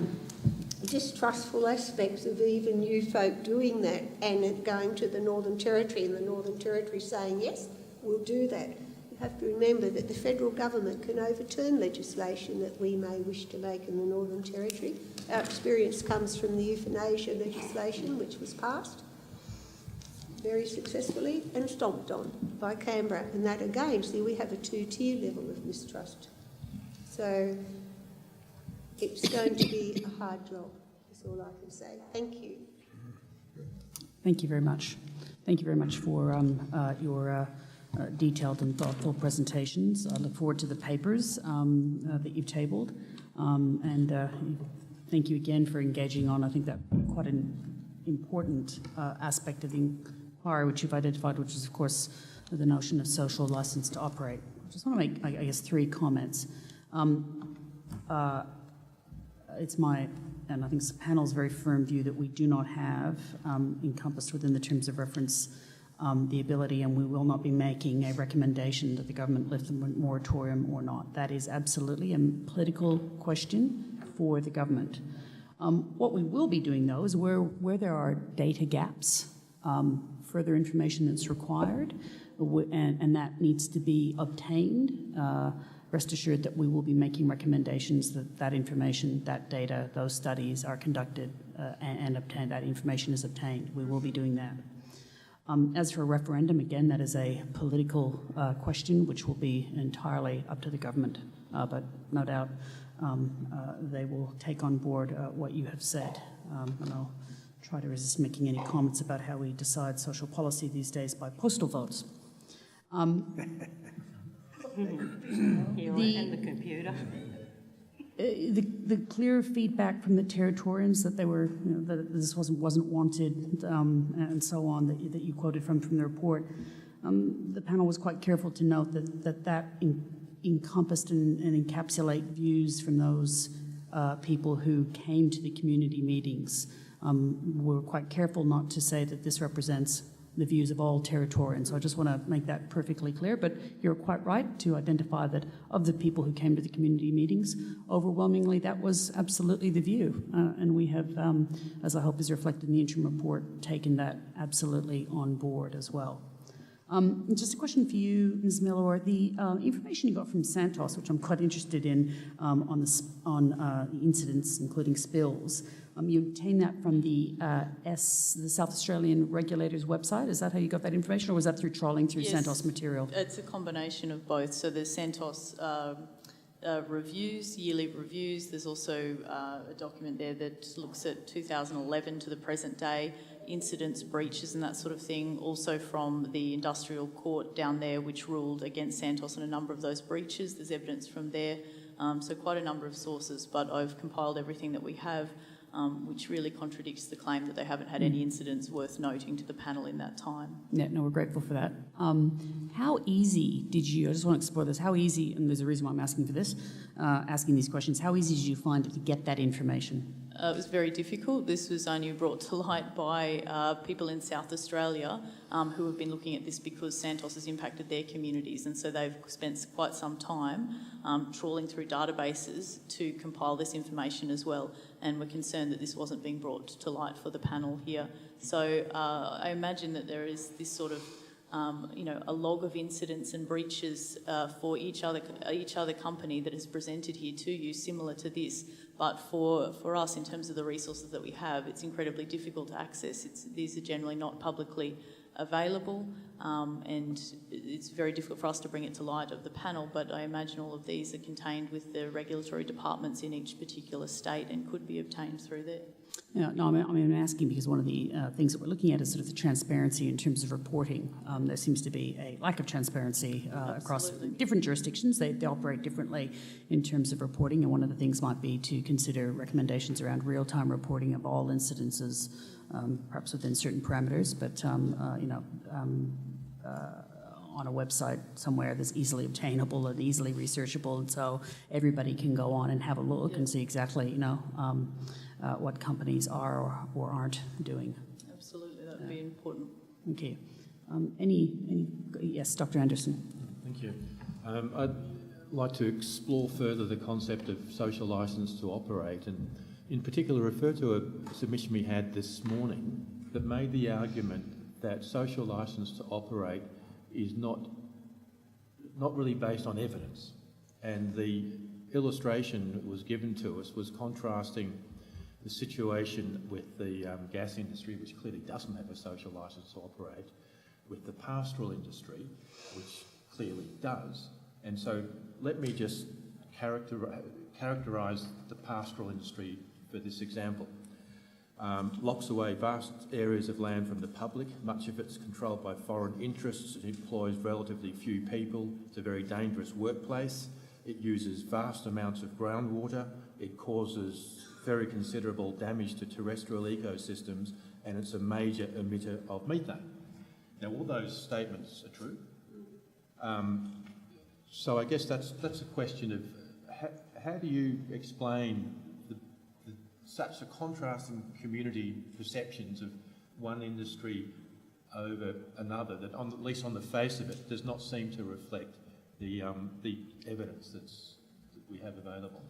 distrustful aspects of even you folk doing that and it going to the Northern Territory and the Northern Territory saying, yes, we'll do that. You have to remember that the federal government can overturn legislation that we may wish to make in the Northern Territory. Our experience comes from the euthanasia legislation, which was passed very successfully and stomped on by Canberra. And that again, see, we have a 2-tier level of mistrust. So it's going to be a hard job, is all I can say. Thank you. Thank you very much. Thank you very much for your detailed and thoughtful presentations. I look forward to the papers that you've tabled. And thank you again for engaging on, I think, that quite an important aspect of the inquiry which you've identified, which is, of course, the notion of social license to operate. I just want to make, I guess, 3 comments. It's my, and I think the panel's very firm view that we do not have encompassed within the terms of reference the ability, and we will not be making a recommendation that the government lift the moratorium or not. That is absolutely a political question for the government. What we will be doing, though, is where there are data gaps, further information that's required, and that needs to be obtained. Rest assured that we will be making recommendations that that information, that data, those studies are conducted and obtained, that information is obtained. We will be doing that. As for a referendum, again, that is a political question which will be entirely up to the government, but no doubt they will take on board what you have said. And I'll try to resist making any comments about how we decide social policy these days by postal votes. And the computer. The clear feedback from the Territorians that they were, that this wasn't wanted, and so on, that you quoted from the report. The panel was quite careful to note that encompassed and encapsulate views from those people who came to the community meetings. We were quite careful not to say that this represents the views of all Territorians. So I just want to make that perfectly clear, but you're quite right to identify that of the people who came to the community meetings, overwhelmingly that was absolutely the view. And we have, as I hope is reflected in the interim report, taken that absolutely on board as well. Just a question for you, Ms. Mellor. The information you got from Santos, which I'm quite interested in, on the incidents, including spills, you obtained that from the South Australian regulator's website. Is that how you got that information, or was that through trawling through Santos material? It's a combination of both. So there's Santos reviews, yearly reviews. There's also a document there that looks at 2011 to the present day, incidents, breaches and that sort of thing. Also from the industrial court down there, which ruled against Santos on a number of those breaches. There's evidence from there. So quite a number of sources, but I've compiled everything that we have, which really contradicts the claim that they haven't had any incidents worth noting to the panel in that time. Yeah, no, we're grateful for that. How easy did you, I just want to explore this, how easy, and there's a reason why I'm asking for this, asking these questions, how easy did you find it to get that information? It was very difficult. This was only brought to light by people in South Australia who have been looking at this because Santos has impacted their communities, and so they've spent quite some time trawling through databases to compile this information as well, and we're concerned that this wasn't being brought to light for the panel here. So I imagine that there is this sort of a log of incidents and breaches for each other company that is presented here to you, similar to this. But for us, in terms of the resources that we have, it's incredibly difficult to access. These are generally not publicly available, and it's very difficult for us to bring it to light of the panel, but I imagine all of these are contained with the regulatory departments in each particular state and could be obtained through there. Yeah, no, I'm asking because one of the things that we're looking at is sort of the transparency in terms of reporting. There seems to be a lack of transparency across different jurisdictions. They operate differently in terms of reporting, and one of the things might be to consider recommendations around real-time reporting of all incidences, perhaps within certain parameters, but on a website somewhere that's easily obtainable and easily researchable, and so everybody can go on and have a look and see exactly, what companies are or aren't doing. Absolutely, that would be important. Okay. Yes, Dr. Anderson. Thank you. I'd like to explore further the concept of social licence to operate, and in particular refer to a submission we had this morning that made the argument that social licence to operate is not really based on evidence. And the illustration that was given to us was contrasting the situation with the gas industry, which clearly doesn't have a social licence to operate, with the pastoral industry, which clearly does. And so let me just characterise the pastoral industry for this example. locks away vast areas of land from the public. Much of it's controlled by foreign interests. It employs relatively few people. It's a very dangerous workplace. It uses vast amounts of groundwater. It causes very considerable damage to terrestrial ecosystems, and it's a major emitter of methane. Now, all those statements are true. So I guess that's a question of how do you explain such a contrast in community perceptions of one industry over another that, at least on the face of it, does not seem to reflect the evidence that we have available?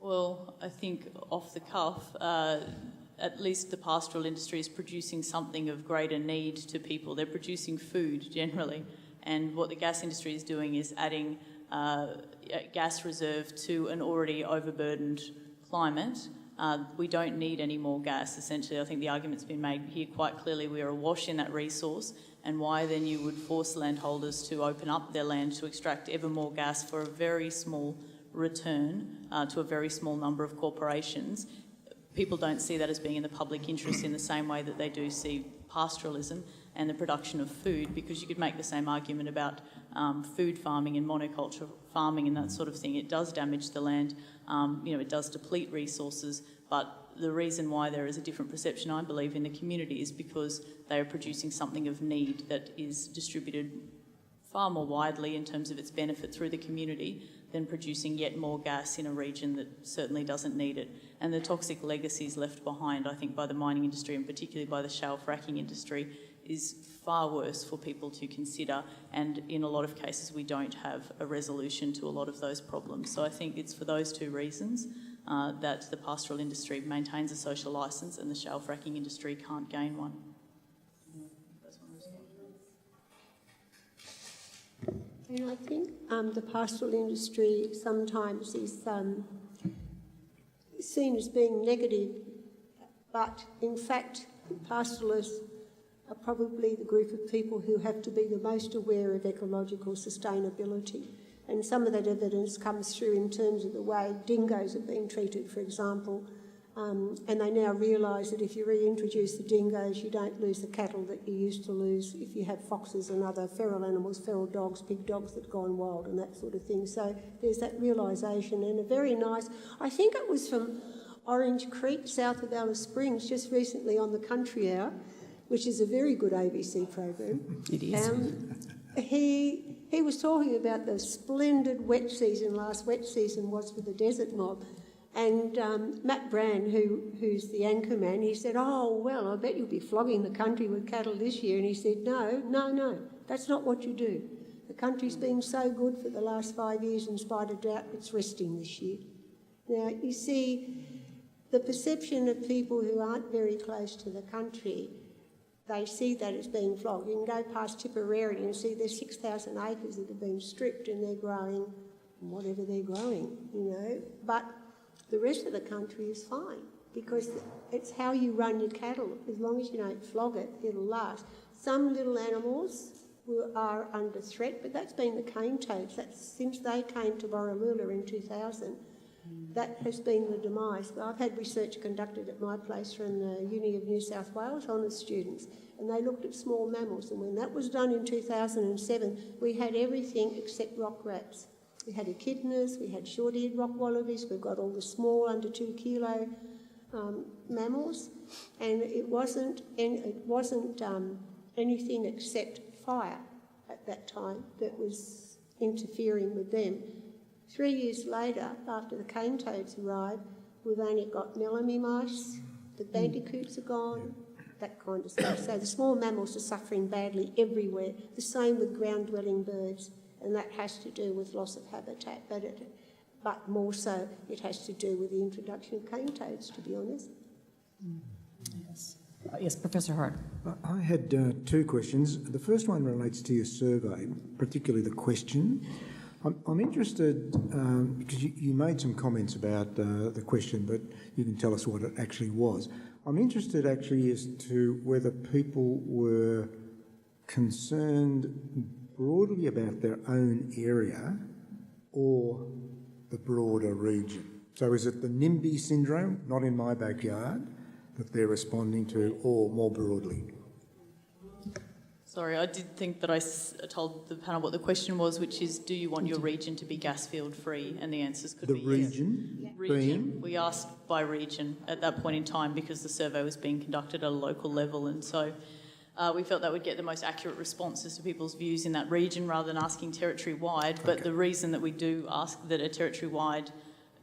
Well, I think off the cuff, at least the pastoral industry is producing something of greater need to people. They're producing food generally, and what the gas industry is doing is adding a gas reserve to an already overburdened climate. We don't need any more gas, essentially. I think the argument's been made here quite clearly. We are awash in that resource, and why then you would force landholders to open up their land to extract ever more gas for a very small return to a very small number of corporations. People don't see that as being in the public interest in the same way that they do see pastoralism and the production of food, because you could make the same argument about food farming and monoculture farming and that sort of thing. It does damage the land, it does deplete resources, but the reason why there is a different perception, I believe, in the community is because they are producing something of need that is distributed far more widely in terms of its benefit through the community than producing yet more gas in a region that certainly doesn't need it. And the toxic legacies left behind, I think, by the mining industry and particularly by the shale fracking industry is far worse for people to consider, and in a lot of cases we don't have a resolution to a lot of those problems. So I think it's for those two reasons that the pastoral industry maintains a social licence and the shale fracking industry can't gain one. And I think the pastoral industry sometimes is seen as being negative, but in fact pastoralists are probably the group of people who have to be the most aware of ecological sustainability. And some of that evidence comes through in terms of the way dingoes are being treated, for example. And they now realise that if you reintroduce the dingoes, you don't lose the cattle that you used to lose if you have foxes and other feral animals, feral dogs, big dogs that gone wild and that sort of thing. So there's that realisation, and a very nice, I think it was from Orange Creek, south of Alice Springs, just recently on the Country Hour, which is a very good ABC program. It is. He was talking about the splendid wet season, last wet season was for the desert mob. And Matt Brand, who's the anchor man, he said, "Oh, well, I bet you'll be flogging the country with cattle this year." And he said, no, that's not what you do. The country's been so good for the last 5 years, in spite of drought, it's resting this year. Now, you see, the perception of people who aren't very close to the country, they see that as being flogged. You can go past Tipperary and see there's 6,000 acres that have been stripped and they're growing whatever they're growing, But the rest of the country is fine because it's how you run your cattle. As long as you don't flog it, it'll last. Some little animals are under threat, but that's been the cane toads. That's since they came to Borroloola in 2000. That has been the demise. I've had research conducted at my place from the Uni of New South Wales, honours students, and they looked at small mammals. And when that was done in 2007, we had everything except rock rats. We had echidnas, we had short-eared rock wallabies, we've got all the small under 2 kilo mammals, and it wasn't anything except fire at that time that was interfering with them. 3 years later, after the cane toads arrived, we've only got Mellor mice, the bandicoots are gone, that kind of stuff. So the small mammals are suffering badly everywhere. The same with ground-dwelling birds. And that has to do with loss of habitat, but more so it has to do with the introduction of cane toads, to be honest. Yes. Yes, Professor Hart. I had 2 questions. The first one relates to your survey, particularly the question. I'm interested, because you made some comments about the question, but you can tell us what it actually was. I'm interested actually as to whether people were concerned broadly about their own area or the broader region. So is it the NIMBY syndrome, not in my backyard, that they're responding to, or more broadly? Sorry, I did think that I told the panel what the question was, which is, do you want your region to be Gasfield-free? And the answers could be yes. Region? Region. We asked by region at that point in time because the survey was being conducted at a local level, and so we felt that would get the most accurate responses to people's views in that region rather than asking territory-wide. But the reason that we do ask that a territory-wide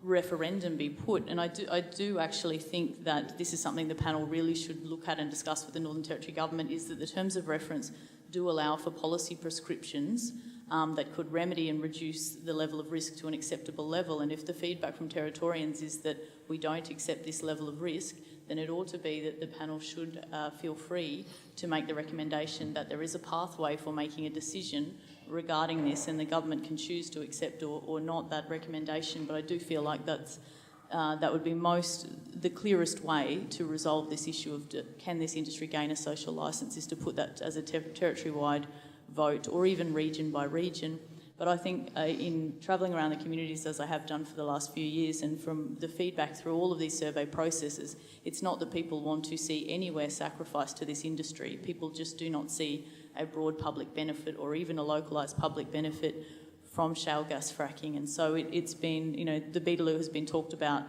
referendum be put, and I do actually think that this is something the panel really should look at and discuss with the Northern Territory Government, is that the terms of reference do allow for policy prescriptions that could remedy and reduce the level of risk to an acceptable level. And if the feedback from Territorians is that we don't accept this level of risk, then it ought to be that the panel should feel free to make the recommendation that there is a pathway for making a decision regarding this, and the government can choose to accept or not that recommendation. But I do feel like that would be the clearest way to resolve this issue of can this industry gain a social licence, is to put that as a territory-wide vote or even region by region. But I think in travelling around the communities, as I have done for the last few years, and from the feedback through all of these survey processes, it's not that people want to see anywhere sacrificed to this industry. People just do not see a broad public benefit or even a localised public benefit from shale gas fracking. And so it's been, the Beetaloo has been talked about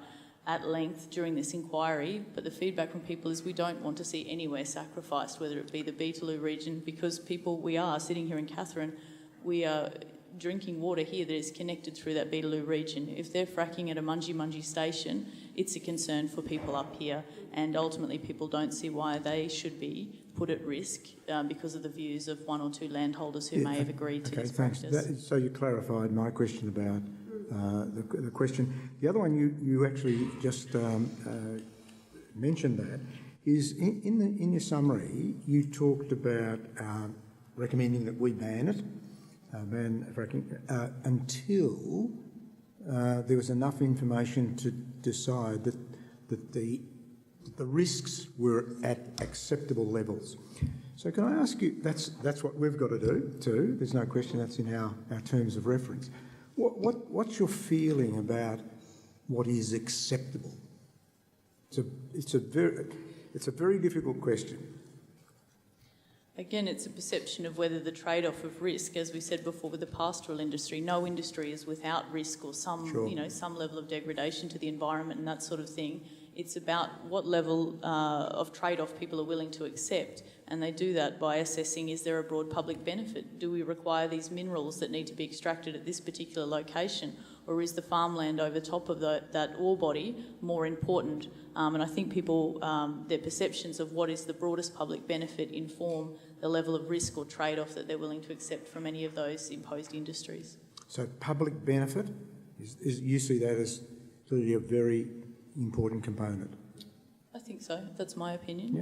at length during this inquiry, but the feedback from people is we don't want to see anywhere sacrificed, whether it be the Beetaloo region, because we are sitting here in Katherine, we are drinking water here that is connected through that Beetaloo region. If they're fracking at a Mungi station, it's a concern for people up here, and ultimately people don't see why they should be put at risk because of the views of one or two landholders who may have agreed to this practice. So you clarified my question about the question. The other one you actually just mentioned that is in your summary you talked about recommending that we ban it. Ban fracking until there was enough information to decide that the risks were at acceptable levels. So can I ask you, that's what we've got to do too. There's no question that's in our terms of reference. What's your feeling about what is acceptable? It's a very difficult question. Again, it's a perception of whether the trade-off of risk, as we said before with the pastoral industry, no industry is without risk or some level of degradation to the environment and that sort of thing. It's about what level of trade-off people are willing to accept, and they do that by assessing, is there a broad public benefit? Do we require these minerals that need to be extracted at this particular location, or is the farmland over top of that ore body more important? And I think people, their perceptions of what is the broadest public benefit inform the level of risk or trade-off that they're willing to accept from any of those imposed industries. So public benefit, is you see that as clearly a very important component? I think so. That's my opinion.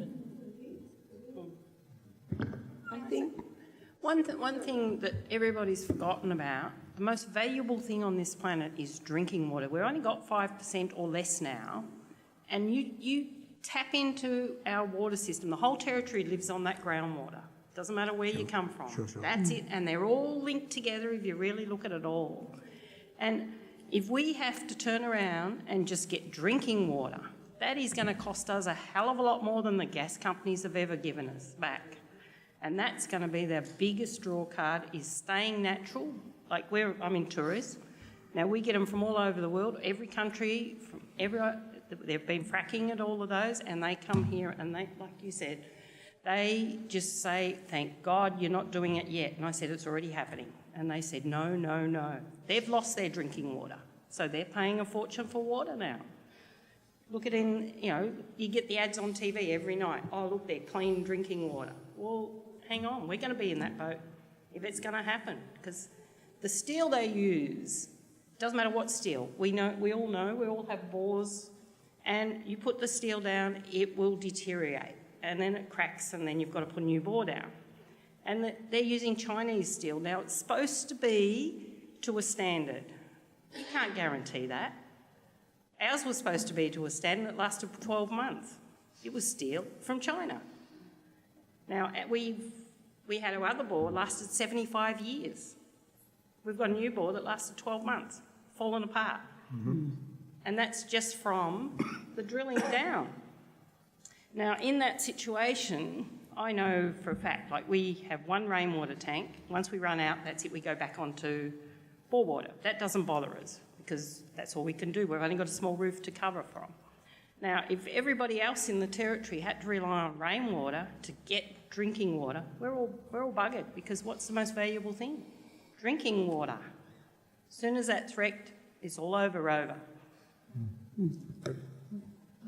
Yep. I think one thing that everybody's forgotten about, the most valuable thing on this planet is drinking water. We've only got 5% or less now, and you tap into our water system. The whole territory lives on that groundwater. Doesn't matter where you come from. Sure. That's it, and they're all linked together if you really look at it all. And if we have to turn around and just get drinking water, that is going to cost us a hell of a lot more than the gas companies have ever given us back. And that's going to be their biggest draw card, is staying natural. Like I'm in tourists. Now we get them from all over the world, every country, they've been fracking at all of those, and they come here and they, like you said, they just say, thank God you're not doing it yet. And I said, it's already happening. And they said, no, no, no. They've lost their drinking water. So they're paying a fortune for water now. Look at you get the ads on TV every night. Oh, look, they're clean drinking water. Well, hang on, we're going to be in that boat if it's going to happen. Because the steel they use, doesn't matter what steel. We all have bores, and you put the steel down, it will deteriorate. And then it cracks, and then you've got to put a new bore down. And they're using Chinese steel. Now, it's supposed to be to a standard. You can't guarantee that. Ours was supposed to be to a standard that lasted for 12 months. It was steel from China. Now, we had our other bore lasted 75 years. We've got a new bore that lasted 12 months, fallen apart. Mm-hmm. And that's just from the drilling down. Now, in that situation, I know for a fact, like we have one rainwater tank. Once we run out, that's it, we go back onto bore water. That doesn't bother us because that's all we can do. We've only got a small roof to cover from. Now, if everybody else in the Territory had to rely on rainwater to get drinking water, we're all buggered because what's the most valuable thing? Drinking water. As soon as that's wrecked, it's all over.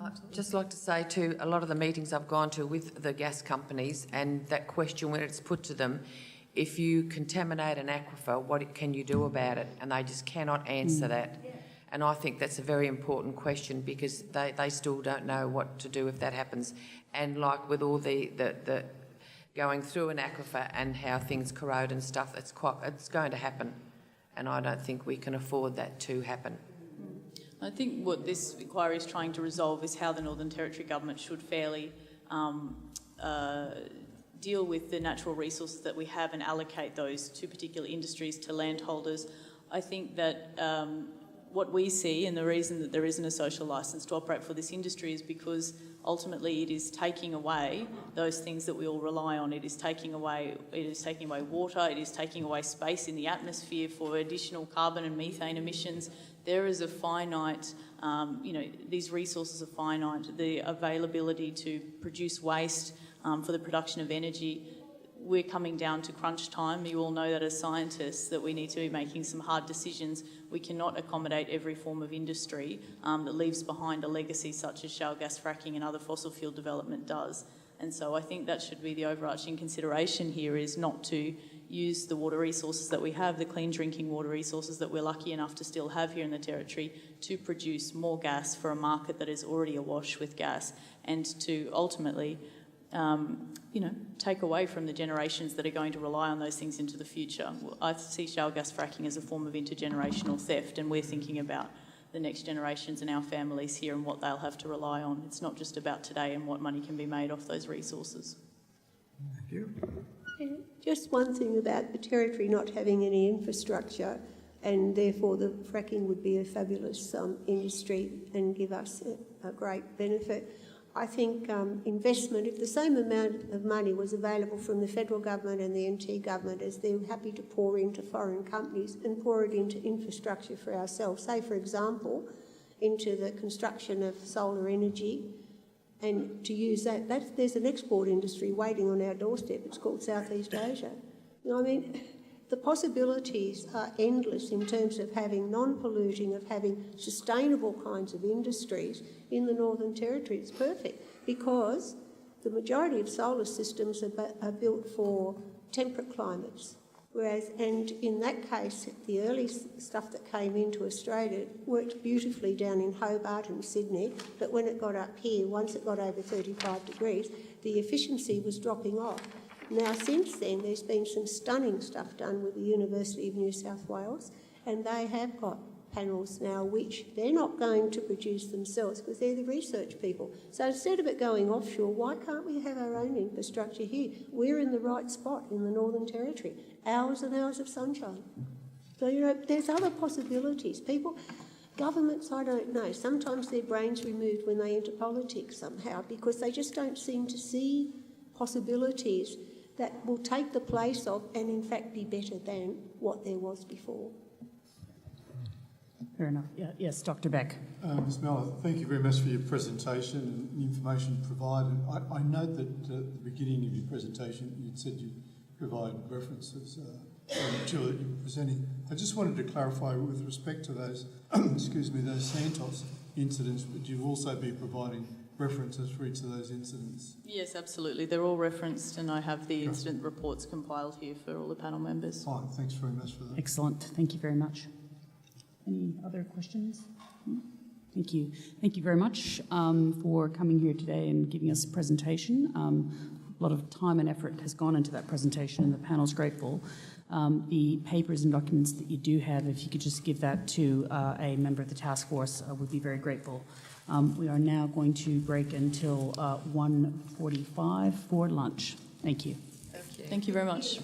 I'd just like to say too, a lot of the meetings I've gone to with the gas companies, and that question when it's put to them, if you contaminate an aquifer, what can you do about it? And they just cannot answer that. And I think that's a very important question because they still don't know what to do if that happens. And like with all the going through an aquifer and how things corrode and stuff, it's going to happen. And I don't think we can afford that to happen. I think what this inquiry is trying to resolve is how the Northern Territory Government should fairly deal with the natural resources that we have and allocate those to particular industries, to landholders. I think that what we see, and the reason that there isn't a social licence to operate for this industry, is because ultimately it is taking away those things that we all rely on. It is taking away water, it is taking away space in the atmosphere for additional carbon and methane emissions. There is a finite, these resources are finite. The availability to produce waste for the production of energy, we're coming down to crunch time. You all know that as scientists that we need to be making some hard decisions. We cannot accommodate every form of industry that leaves behind a legacy such as shale gas fracking and other fossil fuel development does. And so I think that should be the overarching consideration here, is not to use the water resources that we have, the clean drinking water resources that we're lucky enough to still have here in the Territory, to produce more gas for a market that is already awash with gas, and to ultimately take away from the generations that are going to rely on those things into the future. I see shale gas fracking as a form of intergenerational theft, and we're thinking about the next generations and our families here and what they'll have to rely on. It's not just about today and what money can be made off those resources. Thank you. Just one thing about the Territory not having any infrastructure, and therefore the fracking would be a fabulous industry and give us a great benefit. I think investment, if the same amount of money was available from the federal government and the NT government as they're happy to pour into foreign companies and pour it into infrastructure for ourselves, say for example, into the construction of solar energy, and to use that, there's an export industry waiting on our doorstep. It's called Southeast Asia. The possibilities are endless in terms of having non-polluting, of having sustainable kinds of industries in the Northern Territory. It's perfect because the majority of solar systems are built for temperate climates. And in that case, the early stuff that came into Australia worked beautifully down in Hobart and Sydney, but when it got up here, once it got over 35 degrees, the efficiency was dropping off. Now, since then, there's been some stunning stuff done with the University of New South Wales, and they have got panels now which they're not going to produce themselves because they're the research people. So instead of it going offshore, why can't we have our own infrastructure here? We're in the right spot in the Northern Territory. Hours and hours of sunshine. So, there's other possibilities. Governments, I don't know, sometimes their brains removed when they enter politics somehow because they just don't seem to see possibilities that will take the place of and in fact be better than what there was before. Fair enough. Yeah, yes, Dr. Beck. Ms. Mellor, thank you very much for your presentation and the information provided. I note that at the beginning of your presentation you said you provide references to the material that you were presenting. I just wanted to clarify with respect to those, those Santos incidents, would you also be providing references for each of those incidents? Yes, absolutely. They're all referenced, and I have the incident reports compiled here for all the panel members. Fine, thanks very much for that. Excellent. Thank you very much. Any other questions? Thank you. Thank you very much for coming here today and giving us a presentation. A lot of time and effort has gone into that presentation, and the panel's grateful. The papers and documents that you do have, if you could just give that to a member of the task force, I would be very grateful. We are now going to break until 1:45 for lunch. Thank you. Thank you very much.